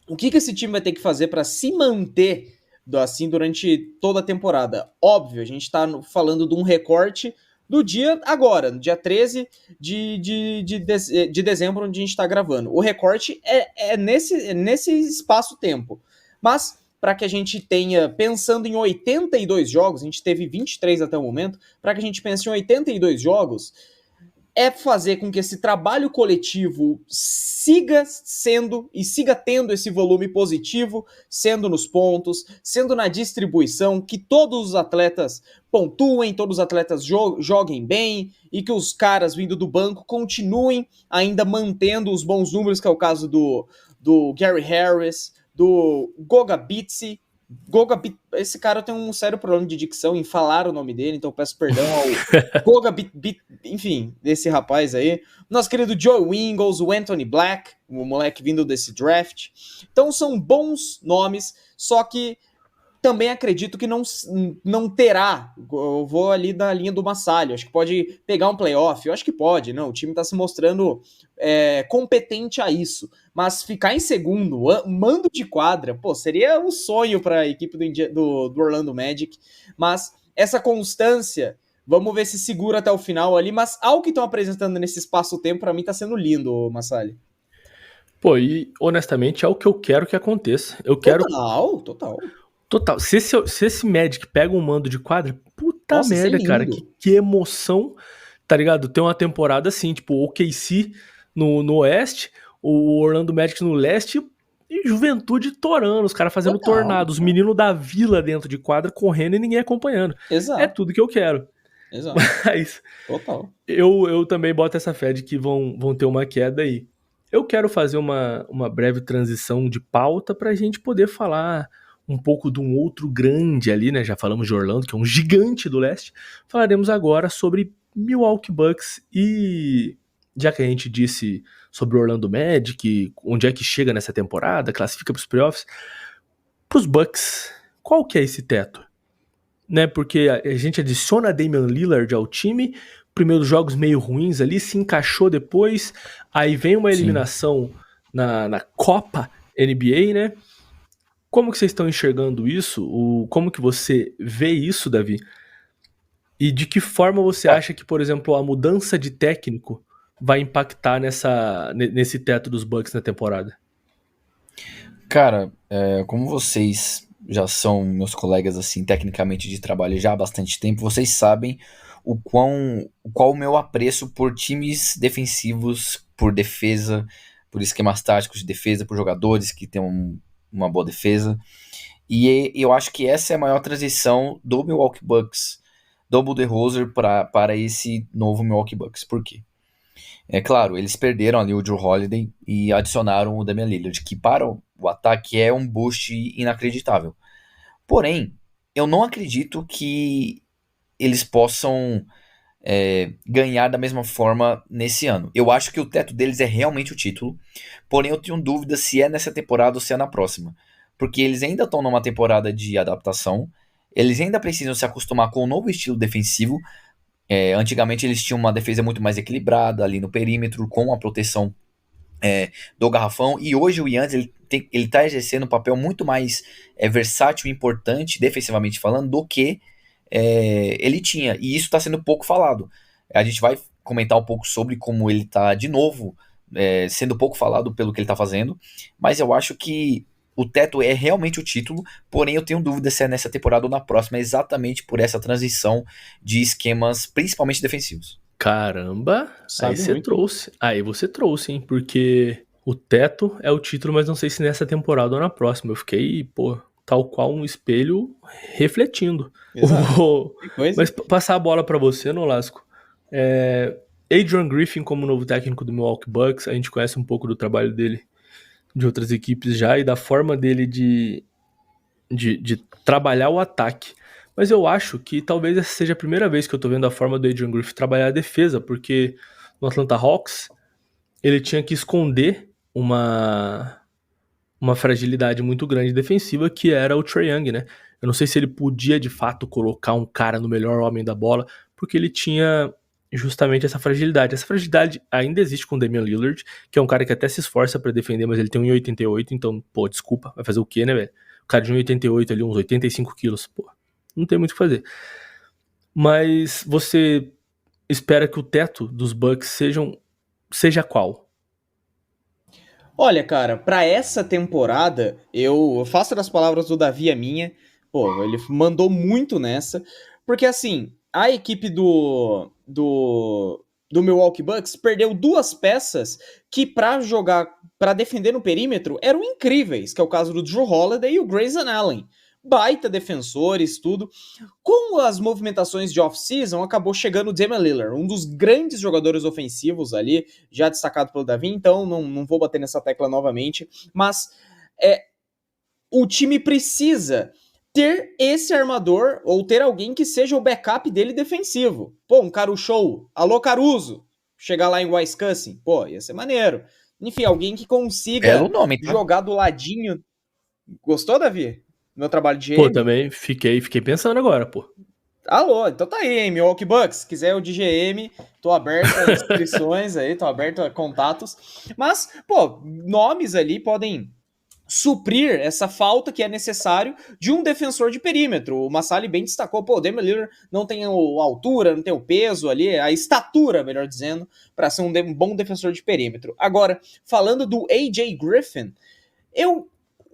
o que esse time vai ter que fazer para se manter assim durante toda a temporada? Óbvio, a gente está falando de um recorte do dia agora, no dia 13 de dezembro, onde a gente está gravando. O recorte é nesse espaço-tempo. Mas, para que a gente tenha, pensando em 82 jogos, a gente teve 23 até o momento, para que a gente pense em 82 jogos, é fazer com que esse trabalho coletivo siga sendo e siga tendo esse volume positivo, sendo nos pontos, sendo na distribuição, que todos os atletas pontuem, todos os atletas joguem bem e que os caras vindo do banco continuem ainda mantendo os bons números, que é o caso do Gary Harris, do Goga Bitadze. Esse cara tem um sério problema de dicção em falar o nome dele, então peço perdão ao Goga enfim, desse rapaz aí. Nosso querido Joe Ingles, o Anthony Black, o moleque vindo desse draft. Então são bons nomes, só que também acredito que não terá. Eu vou ali da linha do Massalho. Acho que pode pegar um playoff. Eu acho que pode. Não, o time está se mostrando competente a isso. Mas ficar em segundo, mando de quadra, pô, seria um sonho para a equipe do Orlando Magic. Mas essa constância, vamos ver se segura até o final ali. Mas ao que estão apresentando nesse espaço-tempo, para mim tá sendo lindo, Massalho. Pô, e honestamente é o que eu quero que aconteça. Total. Total. Se esse Magic pega um mando de quadra, puta merda, cara. Que emoção, tá ligado? Tem uma temporada assim, tipo, o OKC no Oeste, o Orlando Magic no Leste. E Juventude torando, os caras fazendo Total, tornado, os meninos da vila dentro de quadra correndo e ninguém acompanhando. É Exato, tudo que eu quero. exato. Mas Total. eu também boto essa fé de que vão ter uma queda aí. Eu quero fazer uma breve transição de pauta pra gente poder falar um pouco de um outro grande ali, né? Já falamos de Orlando, que é um gigante do leste. Falaremos agora sobre Milwaukee Bucks e já que a gente disse sobre o Orlando Magic, onde é que chega nessa temporada, classifica para os playoffs, para os Bucks, qual que é esse teto? Né, porque a gente adiciona a Damian Lillard ao time, primeiros jogos meio ruins ali, se encaixou depois, aí vem uma Sim. eliminação na Copa NBA, né? Como que vocês estão enxergando isso? Como que você vê isso, Davi? E de que forma você acha que, por exemplo, a mudança de técnico vai impactar nesse teto dos Bucks na temporada? Cara, como vocês já são meus colegas, assim, tecnicamente de trabalho já há bastante tempo, vocês sabem qual o meu apreço por times defensivos, por defesa, por esquemas táticos de defesa, por jogadores que têm uma boa defesa. E eu acho que essa é a maior transição do Milwaukee Bucks, do Budenholzer para esse novo Milwaukee Bucks. Por quê? É claro, eles perderam ali o Drew Holiday e adicionaram o Damian Lillard, que para o ataque é um boost inacreditável. Porém, eu não acredito que eles possam ganhar da mesma forma nesse ano. Eu acho que o teto deles é realmente o título, porém eu tenho dúvida se é nessa temporada ou se é na próxima. Porque eles ainda estão numa temporada de adaptação, eles ainda precisam se acostumar com o novo estilo defensivo. Antigamente eles tinham uma defesa muito mais equilibrada ali no perímetro, com a proteção do garrafão, e hoje o Yannis ele tá exercendo um papel muito mais versátil e importante, defensivamente falando, do que ele tinha, e isso está sendo pouco falado. A gente vai comentar um pouco sobre como ele está de novo sendo pouco falado pelo que ele está fazendo, mas eu acho que o teto é realmente o título, porém eu tenho dúvida se é nessa temporada ou na próxima, exatamente por essa transição de esquemas, principalmente defensivos. Caramba, Sabe aí você muito. trouxe. Aí você trouxe, hein? Porque o teto é o título, mas não sei se nessa temporada ou na próxima. Eu fiquei, pô, tal qual um espelho refletindo. Exato. Que coisa. Mas passar a bola pra você, Nolasco. Adrian Griffin como novo técnico do Milwaukee Bucks, a gente conhece um pouco do trabalho dele de outras equipes já e da forma dele de trabalhar o ataque. Mas eu acho que talvez essa seja a primeira vez que eu tô vendo a forma do Adrian Griffin trabalhar a defesa, porque no Atlanta Hawks ele tinha que esconder uma fragilidade muito grande defensiva, que era o Trae Young, né? Eu não sei se ele podia de fato colocar um cara no melhor homem da bola, porque ele tinha justamente essa fragilidade. Essa fragilidade ainda existe com o Damian Lillard, que é um cara que até se esforça pra defender, mas ele tem 1,88, então, pô, desculpa, vai fazer o quê, né, velho? O cara de 1,88 ali, uns 85 quilos, pô, não tem muito o que fazer. Mas você espera que o teto dos Bucks seja qual? Olha, cara, pra essa temporada, eu faço das palavras do Davi a minha. Pô, ele mandou muito nessa. Porque, assim, a equipe do Milwaukee Bucks perdeu duas peças que, pra jogar, pra defender no perímetro, eram incríveis, que é o caso do Drew Holiday e o Grayson Allen. Baita defensores, tudo. Com as movimentações de off-season, acabou chegando o Damian Lillard, um dos grandes jogadores ofensivos ali, já destacado pelo Davi, então não vou bater nessa tecla novamente, mas o time precisa ter esse armador, ou ter alguém que seja o backup dele defensivo. Pô, um Caruso Show, alô Caruso, chegar lá em Wisconsin, pô, ia ser maneiro. Enfim, alguém que consiga Belo nome, tá? jogar do ladinho. Gostou, Davi? Meu trabalho de Pô, GM? também fiquei pensando agora, pô. Alô, então tá aí, hein, Milwaukee Bucks, quiser o de GM, tô aberto a inscrições aí, tô aberto a contatos, mas, pô, nomes ali podem suprir essa falta que é necessário de um defensor de perímetro. O Massali bem destacou, pô, o Damian Lillard não tem a altura, não tem o peso ali, a estatura, melhor dizendo, para ser um bom defensor de perímetro. Agora, falando do AJ Griffin,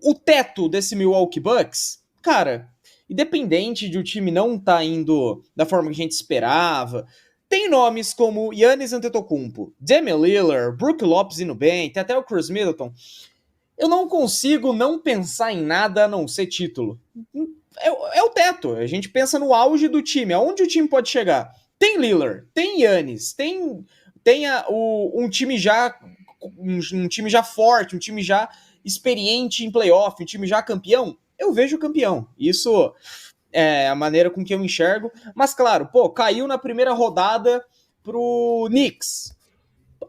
o teto desse Milwaukee Bucks, cara, independente de o time não tá indo da forma que a gente esperava, tem nomes como Giannis Antetokounmpo, Damian Lillard, Brook Lopes indo bem, tem até o Chris Middleton. Eu não consigo não pensar em nada a não ser título. É o teto. A gente pensa no auge do time, aonde o time pode chegar. Tem Lillard, tem Giannis, um time já um time já forte, um time já experiente em playoff, um time já campeão. Eu vejo campeão. Isso é a maneira com que eu enxergo. Mas claro, caiu na primeira rodada pro Knicks.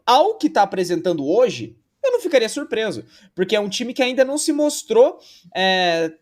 Ao que tá apresentando hoje, eu não ficaria surpreso, porque é um time que ainda não se mostrou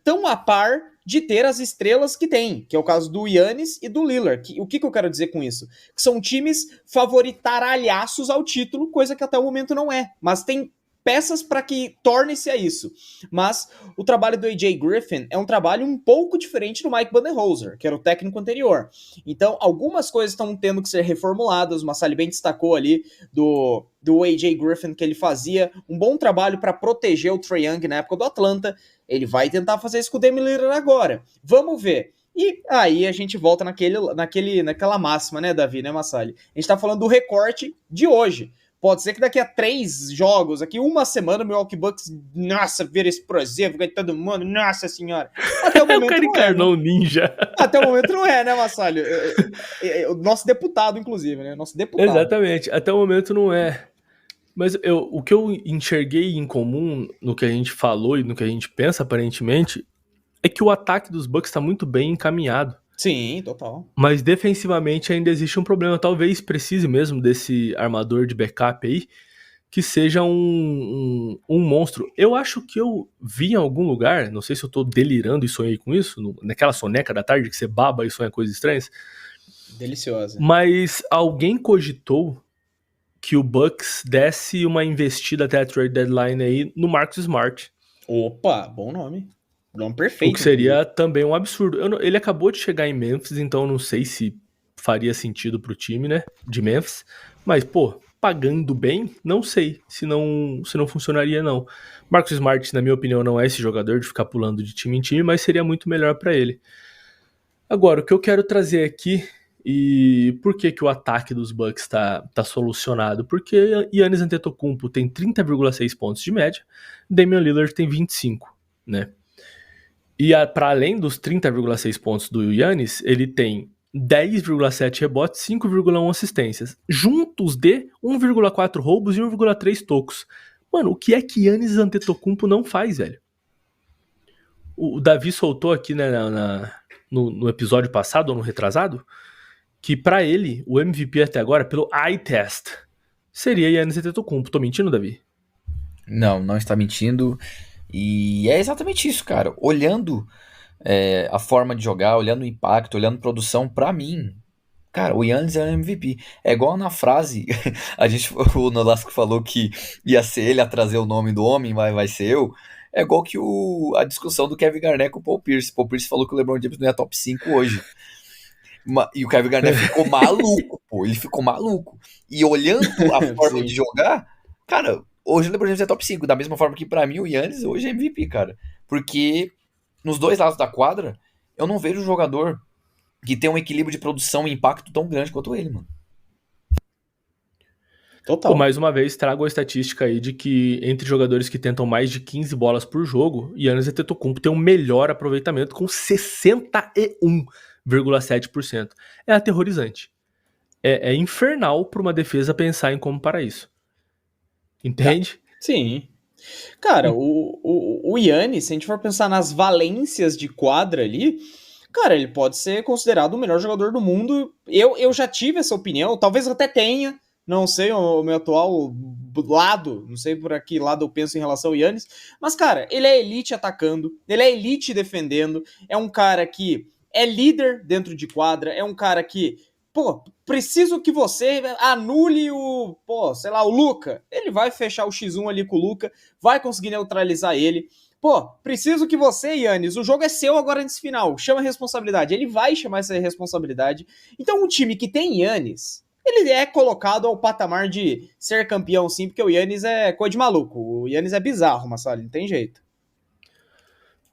tão a par de ter as estrelas que tem, que é o caso do Giannis e do Lillard. O que eu quero dizer com isso? Que são times favoritaralhaços ao título, coisa que até o momento não é, mas tem peças para que torne-se a isso. Mas o trabalho do AJ Griffin é um trabalho um pouco diferente do Mike Budenholzer, que era o técnico anterior. Então, algumas coisas estão tendo que ser reformuladas. O Massali bem destacou ali do AJ Griffin, que ele fazia um bom trabalho para proteger o Trae Young na época do Atlanta. Ele vai tentar fazer isso com o Damian Lillard agora. Vamos ver. E aí a gente volta naquela máxima, né, Davi, né, Massali? A gente tá falando do recorte de hoje. Pode ser que daqui a 3 jogos, aqui uma semana, o Milwaukee Bucks, nossa, vira explosivo, ganha todo mundo, nossa senhora. Até o momento O cara não encarnou é, o ninja. Até o momento não é, né, Massalho? O nosso deputado, inclusive, né? Nosso deputado. Exatamente, até o momento não é. Mas o que eu enxerguei em comum no que a gente falou e no que a gente pensa, aparentemente, é que o ataque dos Bucks está muito bem encaminhado. Sim, total. Mas defensivamente ainda existe um problema. Talvez precise mesmo desse armador de backup aí, que seja um monstro. Eu acho que eu vi em algum lugar, não sei se eu tô delirando e sonhei com isso, naquela soneca da tarde que você baba e sonha coisas estranhas. Deliciosa. Mas alguém cogitou que o Bucks desse uma investida até a trade deadline aí no Marcus Smart. Opa, bom nome. Nome perfeito. O que seria também um absurdo. Ele acabou de chegar em Memphis, então não sei se faria sentido pro time, né, de Memphis. Mas, pagando bem, não sei se não funcionaria, não. Marcus Smart, na minha opinião, não é esse jogador de ficar pulando de time em time, mas seria muito melhor para ele. Agora, o que eu quero trazer aqui, e por que o ataque dos Bucks tá solucionado? Porque Giannis Antetokounmpo tem 30,6 pontos de média, Damian Lillard tem 25, né? E para além dos 30,6 pontos do Giannis, ele tem 10,7 rebotes, 5,1 assistências, juntos de 1,4 roubos e 1,3 tocos. Mano, o que é que Giannis Antetokounmpo não faz, velho? O Davi soltou aqui, né, no episódio passado, ou no retrasado, que pra ele, o MVP até agora, pelo eye test, seria Giannis Antetokounmpo. Tô mentindo, Davi? Não está mentindo. E é exatamente isso, cara. Olhando a forma de jogar, olhando o impacto, olhando produção, pra mim, cara, o Giannis é o MVP. É igual na frase, o Nolasco falou que ia ser ele a trazer o nome do homem, vai ser eu. É igual que a discussão do Kevin Garnett com o Paul Pierce. Paul Pierce falou que o LeBron James não é top 5 hoje. E o Kevin Garnett ficou maluco, pô. Ele ficou maluco. E olhando a forma de jogar, cara, hoje o LeBron James é top 5. Da mesma forma que pra mim o Giannis hoje é MVP, cara. Porque nos dois lados da quadra, eu não vejo um jogador que tem um equilíbrio de produção e impacto tão grande quanto ele, mano. Total. Mais uma vez, trago a estatística aí de que entre jogadores que tentam mais de 15 bolas por jogo, Giannis Antetokounmpo tem um melhor aproveitamento com 61,7%. É aterrorizante. É infernal para uma defesa pensar em como parar isso. Entende? Sim. Cara, o Giannis, se a gente for pensar nas valências de quadra ali, cara, ele pode ser considerado o melhor jogador do mundo. Eu já tive essa opinião, talvez até tenha, não sei o meu atual lado, não sei por que lado eu penso em relação ao Giannis, mas, cara, ele é elite atacando, ele é elite defendendo, é um cara que é líder dentro de quadra, é um cara que, preciso que você anule o Luka. Ele vai fechar o X1 ali com o Luka, vai conseguir neutralizar ele. Preciso que você, Giannis, o jogo é seu agora nesse final, chama a responsabilidade. Ele vai chamar essa responsabilidade. Então um time que tem Giannis, ele é colocado ao patamar de ser campeão sim, porque o Giannis é coisa de maluco. O Giannis é bizarro, Massali, não tem jeito.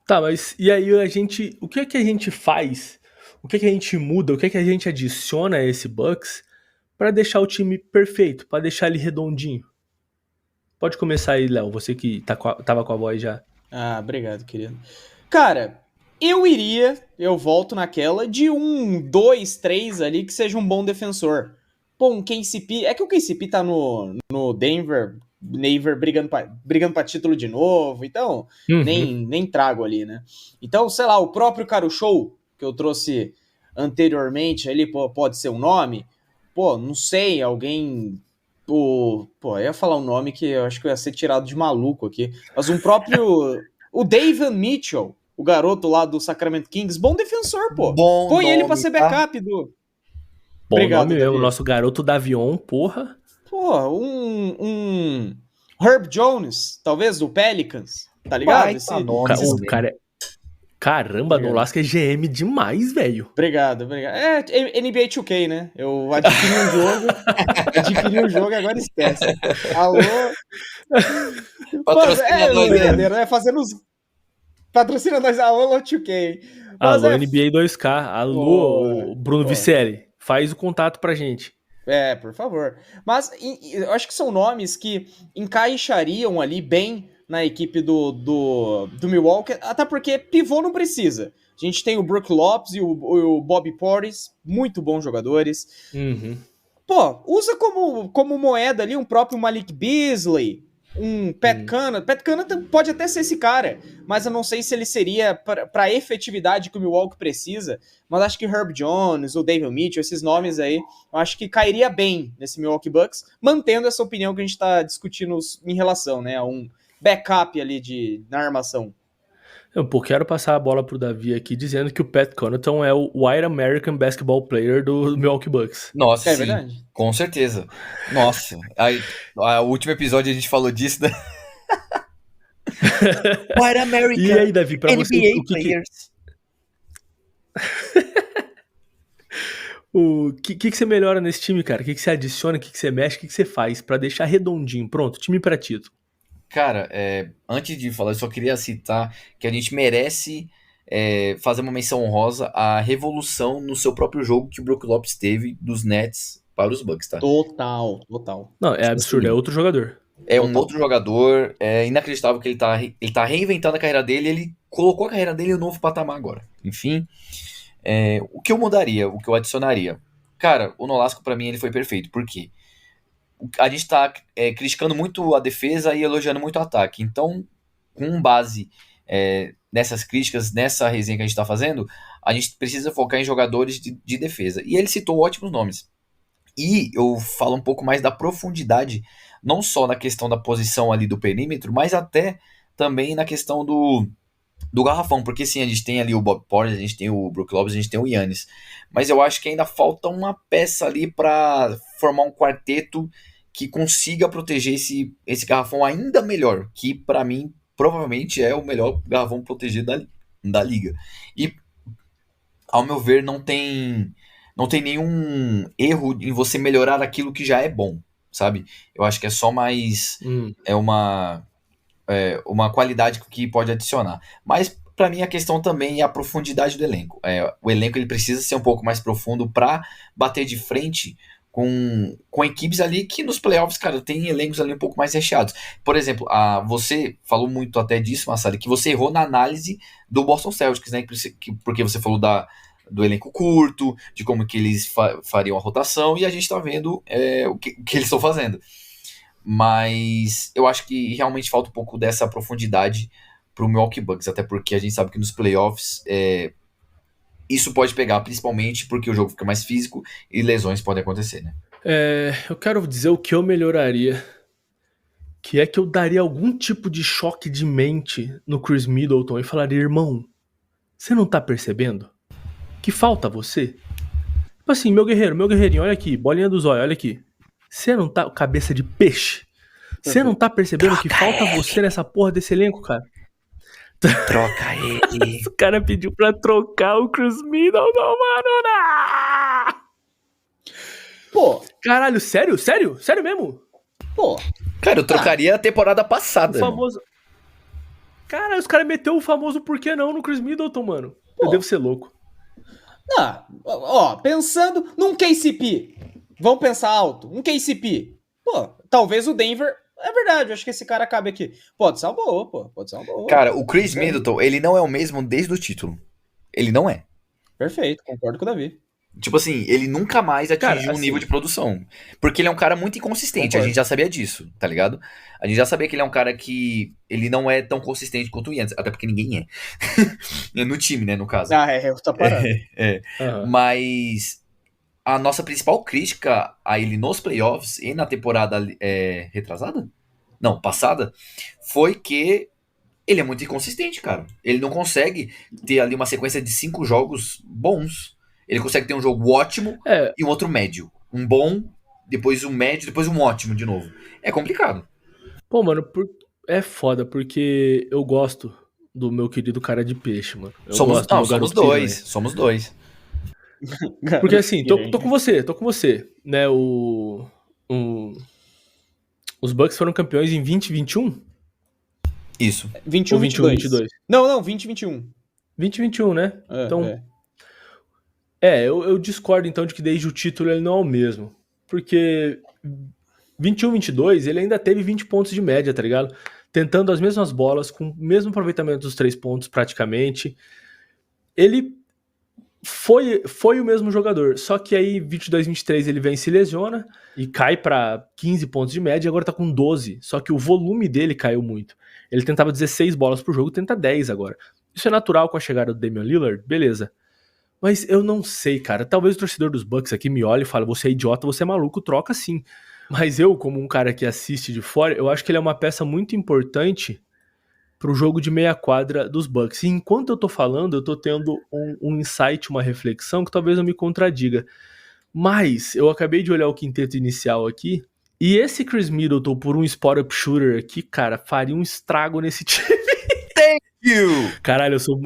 Tá, mas e aí o que é que a gente faz? O que é que a gente muda? O que é que a gente adiciona a esse Bucks pra deixar o time perfeito, pra deixar ele redondinho? Pode começar aí, Léo, você que tava com a voz já. Ah, obrigado, querido. Cara, eu volto naquela de 2, 3 ali que seja um bom defensor. Pô, um KCP, é que o KCP tá no Denver brigando pra título de novo, então nem trago ali, né? Então, sei lá, o próprio Caruso, que eu trouxe anteriormente ali, pode ser um nome. Pô, não sei, alguém... Pô, eu ia falar um nome que eu acho que eu ia ser tirado de maluco aqui. Mas um próprio... O Davion Mitchell, o garoto lá do Sacramento Kings, bom defensor, pô. Bom Põe ele pra nome, ser tá? backup do... Bom Obrigado, nome mesmo, Davi. nosso garoto Davion, porra. Pô, um Herb Jones, talvez, do Pelicans, tá ligado? O cara é... Caramba, Obrigado. Nolasco é GM demais, velho. Obrigado. É NBA 2K, né? Eu adquiri um jogo e agora esquece. Alô? Patrocina nós, brincadeira, né? Fazendo os... Patrocina nós, alô 2K. Mas Alô, NBA 2K. Alô, Bruno Vicelli. Faz o contato pra gente. Por favor. Mas eu acho que são nomes que encaixariam ali bem na equipe do Milwaukee, até porque pivô não precisa. A gente tem o Brook Lopes e o Bobby Portis, muito bons jogadores. Pô, usa como moeda ali um próprio Malik Beasley, um Pat Connaughton. Pat Connaughton pode até ser esse cara, mas eu não sei se ele seria para a efetividade que o Milwaukee precisa. Mas acho que Herb Jones, o Davion Mitchell, esses nomes aí, eu acho que cairia bem nesse Milwaukee Bucks, mantendo essa opinião que a gente está discutindo em relação, né, a um backup ali na armação. Eu quero passar a bola pro Davi aqui, dizendo que o Pat Connaughton é o White American Basketball Player do Milwaukee Bucks. Nossa, é sim, verdade? Com certeza. Nossa, o último episódio a gente falou disso, né? White American E aí, Davi, pra você, NBA o que players. O que você melhora nesse time, cara? O que você adiciona, o que você mexe, o que você faz pra deixar redondinho? Pronto, time pra título. Cara, antes de falar, eu só queria citar que a gente merece fazer uma menção honrosa à revolução no seu próprio jogo que o Brook Lopes teve dos Nets para os Bucks, tá? Total. Não, é absurdo, é outro jogador. É um outro jogador, é inacreditável que ele tá reinventando a carreira dele, ele colocou a carreira dele em um novo patamar agora. Enfim, o que eu mudaria, o que eu adicionaria? Cara, o Nolasco pra mim ele foi perfeito, por quê? A gente tá criticando muito a defesa e elogiando muito o ataque, então com base nessas críticas, nessa resenha que a gente tá fazendo, a gente precisa focar em jogadores de defesa. E ele citou ótimos nomes. E eu falo um pouco mais da profundidade, não só na questão da posição ali do perímetro, mas até também na questão do garrafão, porque sim, a gente tem ali o Bob Portis, a gente tem o Brook Lopes, a gente tem o Giannis, mas eu acho que ainda falta uma peça ali para formar um quarteto que consiga proteger esse garrafão ainda melhor, que para mim provavelmente é o melhor garrafão protegido da liga. E ao meu ver não tem nenhum erro em você melhorar aquilo que já é bom, sabe? Eu acho que é só mais uma qualidade que pode adicionar. Mas para mim a questão também é a profundidade do elenco. O elenco ele precisa ser um pouco mais profundo para bater de frente com equipes ali que nos playoffs, cara, tem elencos ali um pouco mais recheados. Por exemplo, você falou muito até disso, Massari, que você errou na análise do Boston Celtics, né? Porque você falou do elenco curto, de como que eles fariam a rotação, e a gente tá vendo o que eles estão fazendo. Mas eu acho que realmente falta um pouco dessa profundidade pro Milwaukee Bucks, até porque a gente sabe que nos playoffs isso pode pegar, principalmente porque o jogo fica mais físico e lesões podem acontecer, né? Eu quero dizer o que eu melhoraria, que é que eu daria algum tipo de choque de mente no Chris Middleton e falaria, irmão, você não tá percebendo? Que falta você? Tipo assim, meu guerreirinho, olha aqui, bolinha do zóio, olha aqui. Você não tá, cabeça de peixe, você não tá percebendo que falta você nessa porra desse elenco, cara? Troca ele. O cara pediu pra trocar o Chris Middleton, mano. Não! Pô. Caralho, sério? Sério mesmo? Pô. Cara, eu trocaria a temporada passada. O famoso... Cara, os caras meteu o famoso por que não no Chris Middleton, mano. Pô. Eu devo ser louco. Pensando num KCP. Vamos pensar alto. Um KCP. Pô, talvez o Denver É verdade, eu acho que esse cara cabe aqui. Pode ser uma boa, pô. Pode ser uma boa. Cara, o Chris Middleton, ele não é o mesmo desde o título. Ele não é. Perfeito, concordo com o Davi. Tipo assim, ele nunca mais Cara, atingiu um assim, nível de produção. Porque ele é um cara muito inconsistente, a Concordo. gente já sabia disso, tá ligado? A gente já sabia que ele é um cara que ele não é tão consistente quanto o Yannis, até porque ninguém é. No time, né, no caso. Ah, é outra parada. aham. Mas a nossa principal crítica a ele nos playoffs e na temporada retrasada? Não, passada, foi que ele é muito inconsistente, cara. Ele não consegue ter ali uma sequência de 5 jogos bons. Ele consegue ter um jogo ótimo É, e um outro médio. Um bom, depois um médio, depois um ótimo de novo. É complicado. pô, mano, é foda, porque eu gosto do meu querido cara de peixe, mano. Eu gosto do meu Somos garoto dois. piranha. Somos dois. Porque assim, tô com você, né? Os Bucks foram campeões em 2021 Isso. 21, ou 21, 22. 22? Não, 20, 21. 2021, né? É, Então, é. eu discordo então de que desde o título ele não é o mesmo. Porque 21, 22, ele ainda teve 20 pontos de média, tá ligado? Tentando as mesmas bolas, com o mesmo aproveitamento dos 3 pontos praticamente. Ele foi o mesmo jogador, só que aí 22, 23 ele vem e se lesiona e cai pra 15 pontos de média e agora tá com 12, só que o volume dele caiu muito. Ele tentava 16 bolas por jogo, tenta 10 agora. Isso é natural com a chegada do Damian Lillard, beleza. Mas eu não sei, cara, talvez o torcedor dos Bucks aqui me olhe e fale, você é idiota, você é maluco, troca sim. Mas eu, como um cara que assiste de fora, eu acho que ele é uma peça muito importante pro jogo de meia quadra dos Bucks. E enquanto eu tô falando, eu tô tendo um insight, uma reflexão que talvez eu me contradiga. Mas eu acabei de olhar o quinteto inicial aqui, e esse Chris Middleton por um spot-up shooter aqui, cara, faria um estrago nesse time. You. Caralho, eu sou...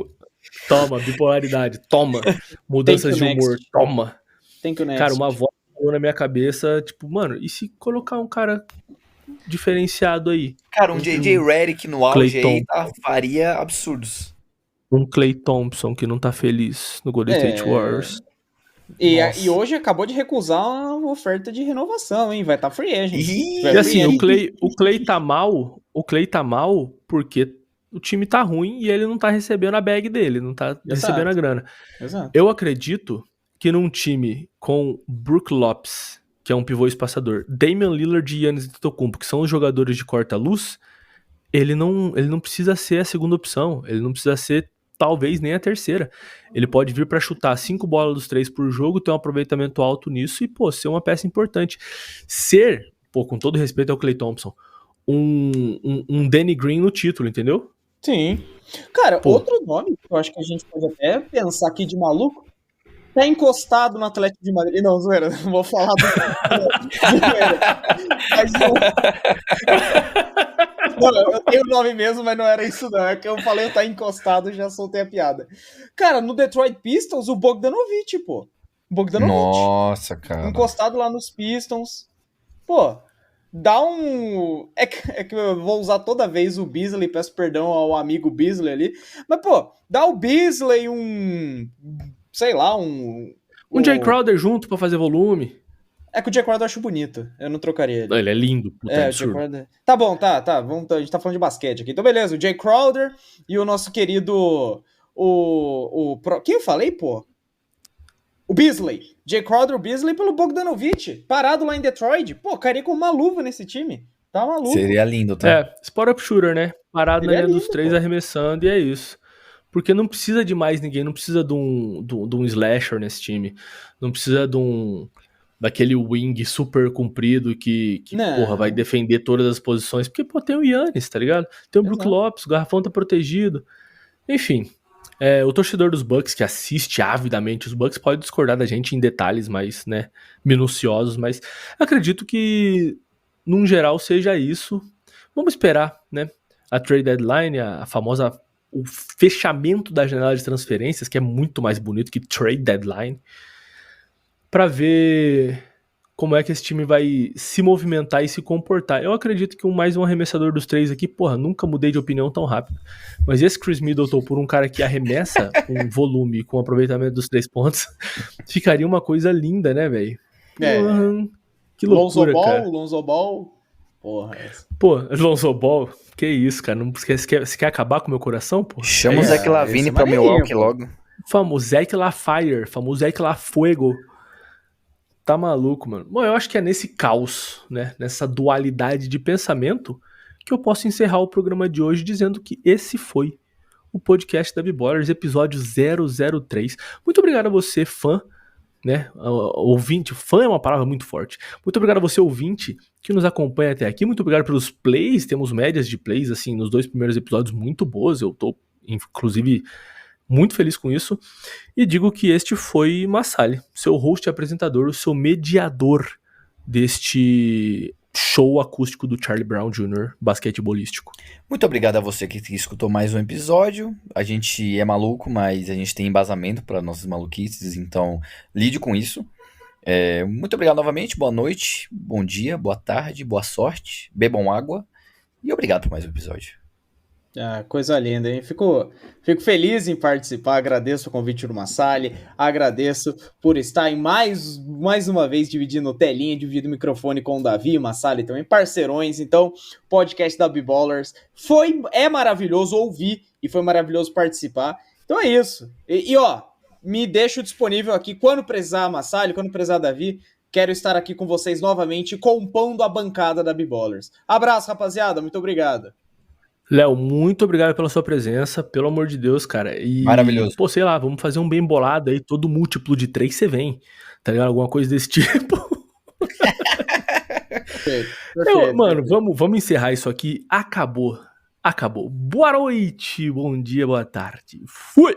Toma, bipolaridade, toma. Mudanças de humor, next. toma. Tem que o next. Cara, uma voz falou na minha cabeça, tipo, mano, e se colocar um cara diferenciado aí? Cara, um JJ Redick no Klay auge aí faria absurdos. Um Klay Thompson que não tá feliz no Golden State Warriors. E hoje acabou de recusar uma oferta de renovação, hein? Vai estar free agent. E assim, o Klay tá mal. O Klay tá mal porque o time tá ruim e ele não tá recebendo a bag dele, não tá recebendo a grana. Exato. Eu acredito que num time com Brook Lopes, que é um pivô espaçador, Damian Lillard e Giannis Antetokounmpo, que são os jogadores de corta-luz, ele não precisa ser a segunda opção, ele não precisa ser talvez nem a terceira. Ele pode vir pra chutar 5 bolas dos 3 por jogo, ter um aproveitamento alto nisso e, pô, ser uma peça importante. Ser, pô, com todo respeito ao Klay Thompson, um Danny Green no título, entendeu? Sim. Cara, Pô. outro nome que eu acho que a gente pode até pensar aqui de maluco, tá encostado no Atlético de Madrid. Não, zoeira, não vou falar do... zoeira. Mas não, eu tenho o nome mesmo, mas não era isso não. É que eu falei tá encostado e já soltei a piada. Cara, no Detroit Pistons, o Bogdanovic, pô. Bogdanovic. Nossa, cara. Encostado lá nos Pistons. Pô, dá um... É que eu vou usar toda vez o Beasley, peço perdão ao amigo Beasley ali. Mas, pô, dá o Beasley sei lá, um Jay Crowder junto pra fazer volume. É que o Jay Crowder eu acho bonito. Eu não trocaria ele. Ele é lindo, puta absurdo. O Jay Crowder... Tá bom, tá. A gente tá falando de basquete aqui. Então, beleza. O Jay Crowder e o nosso querido... Quem eu falei, pô? O Beasley. Jay Crowder, o Beasley pelo Bogdanovic. Parado lá em Detroit. Pô, cairia com uma luva nesse time. Tá maluco. Seria lindo, tá? Spot-up shooter, né? Parado Seria na linha dos lindo, 3, pô. arremessando, e é isso. Porque não precisa de mais ninguém, não precisa de um slasher nesse time. Não precisa daquele wing super comprido que porra, vai defender todas as posições. Porque, pô, tem o Giannis, tá ligado? Tem o Brook Lopes, o garrafão tá protegido. Enfim, o torcedor dos Bucks que assiste avidamente os Bucks pode discordar da gente em detalhes mais, né, minuciosos, mas acredito que, num geral, seja isso. Vamos esperar, né? A trade deadline, a famosa... o fechamento da janela de transferências, que é muito mais bonito que trade deadline, para ver como é que esse time vai se movimentar e se comportar. Eu acredito que mais um arremessador dos 3 aqui, porra, nunca mudei de opinião tão rápido. Mas esse Chris Middleton, por um cara que arremessa com volume, com aproveitamento dos 3 pontos, ficaria uma coisa linda, né, velho? Que loucura, cara. Lonzo Ball. porra essa. Pô, Lonzo Ball, que isso, cara? Não, você quer acabar com o meu coração, pô? Chama o Zach LaVine pra Milwaukee logo. Famoso Zach LaFire, famoso Zach LaFuego. Tá maluco, mano. Bom, eu acho que é nesse caos, né? Nessa dualidade de pensamento que eu posso encerrar o programa de hoje dizendo que esse foi o podcast da B-Ballers, episódio 003. Muito obrigado a você, fã, né? Ouvinte, fã é uma palavra muito forte. Muito obrigado a você, ouvinte, que nos acompanha até aqui. Muito obrigado pelos plays. Temos médias de plays, assim, nos 2 primeiros episódios muito boas. Eu tô, inclusive, muito feliz com isso. E digo que este foi Massali, seu host e apresentador, o seu mediador deste show acústico do Charlie Brown Jr., basquetebolístico. Muito obrigado a você que escutou mais um episódio. A gente é maluco, mas a gente tem embasamento para nossas maluquices, então lide com isso. Muito obrigado novamente, boa noite, bom dia, boa tarde, boa sorte, bebam água e obrigado por mais um episódio. Ah, coisa linda, hein? Fico feliz em participar, agradeço o convite do Massali, agradeço por estar em mais uma vez dividindo telinha, dividindo microfone com o Davi e o Massali também, parceirões. Então, podcast da B-Ballers é maravilhoso ouvir e foi maravilhoso participar. Então é isso. E ó, me deixo disponível aqui quando precisar, Massali, quando precisar, Davi. Quero estar aqui com vocês novamente, compondo a bancada da B-Ballers. Abraço, rapaziada, muito obrigado. Léo, muito obrigado pela sua presença, pelo amor de Deus, cara. E, maravilhoso. Pô, sei lá, vamos fazer um bem bolado aí, todo múltiplo de 3 você vem, tá ligado? Alguma coisa desse tipo. Perfeito. Mano, vamos encerrar isso aqui. Acabou. Boa noite, bom dia, boa tarde. Fui!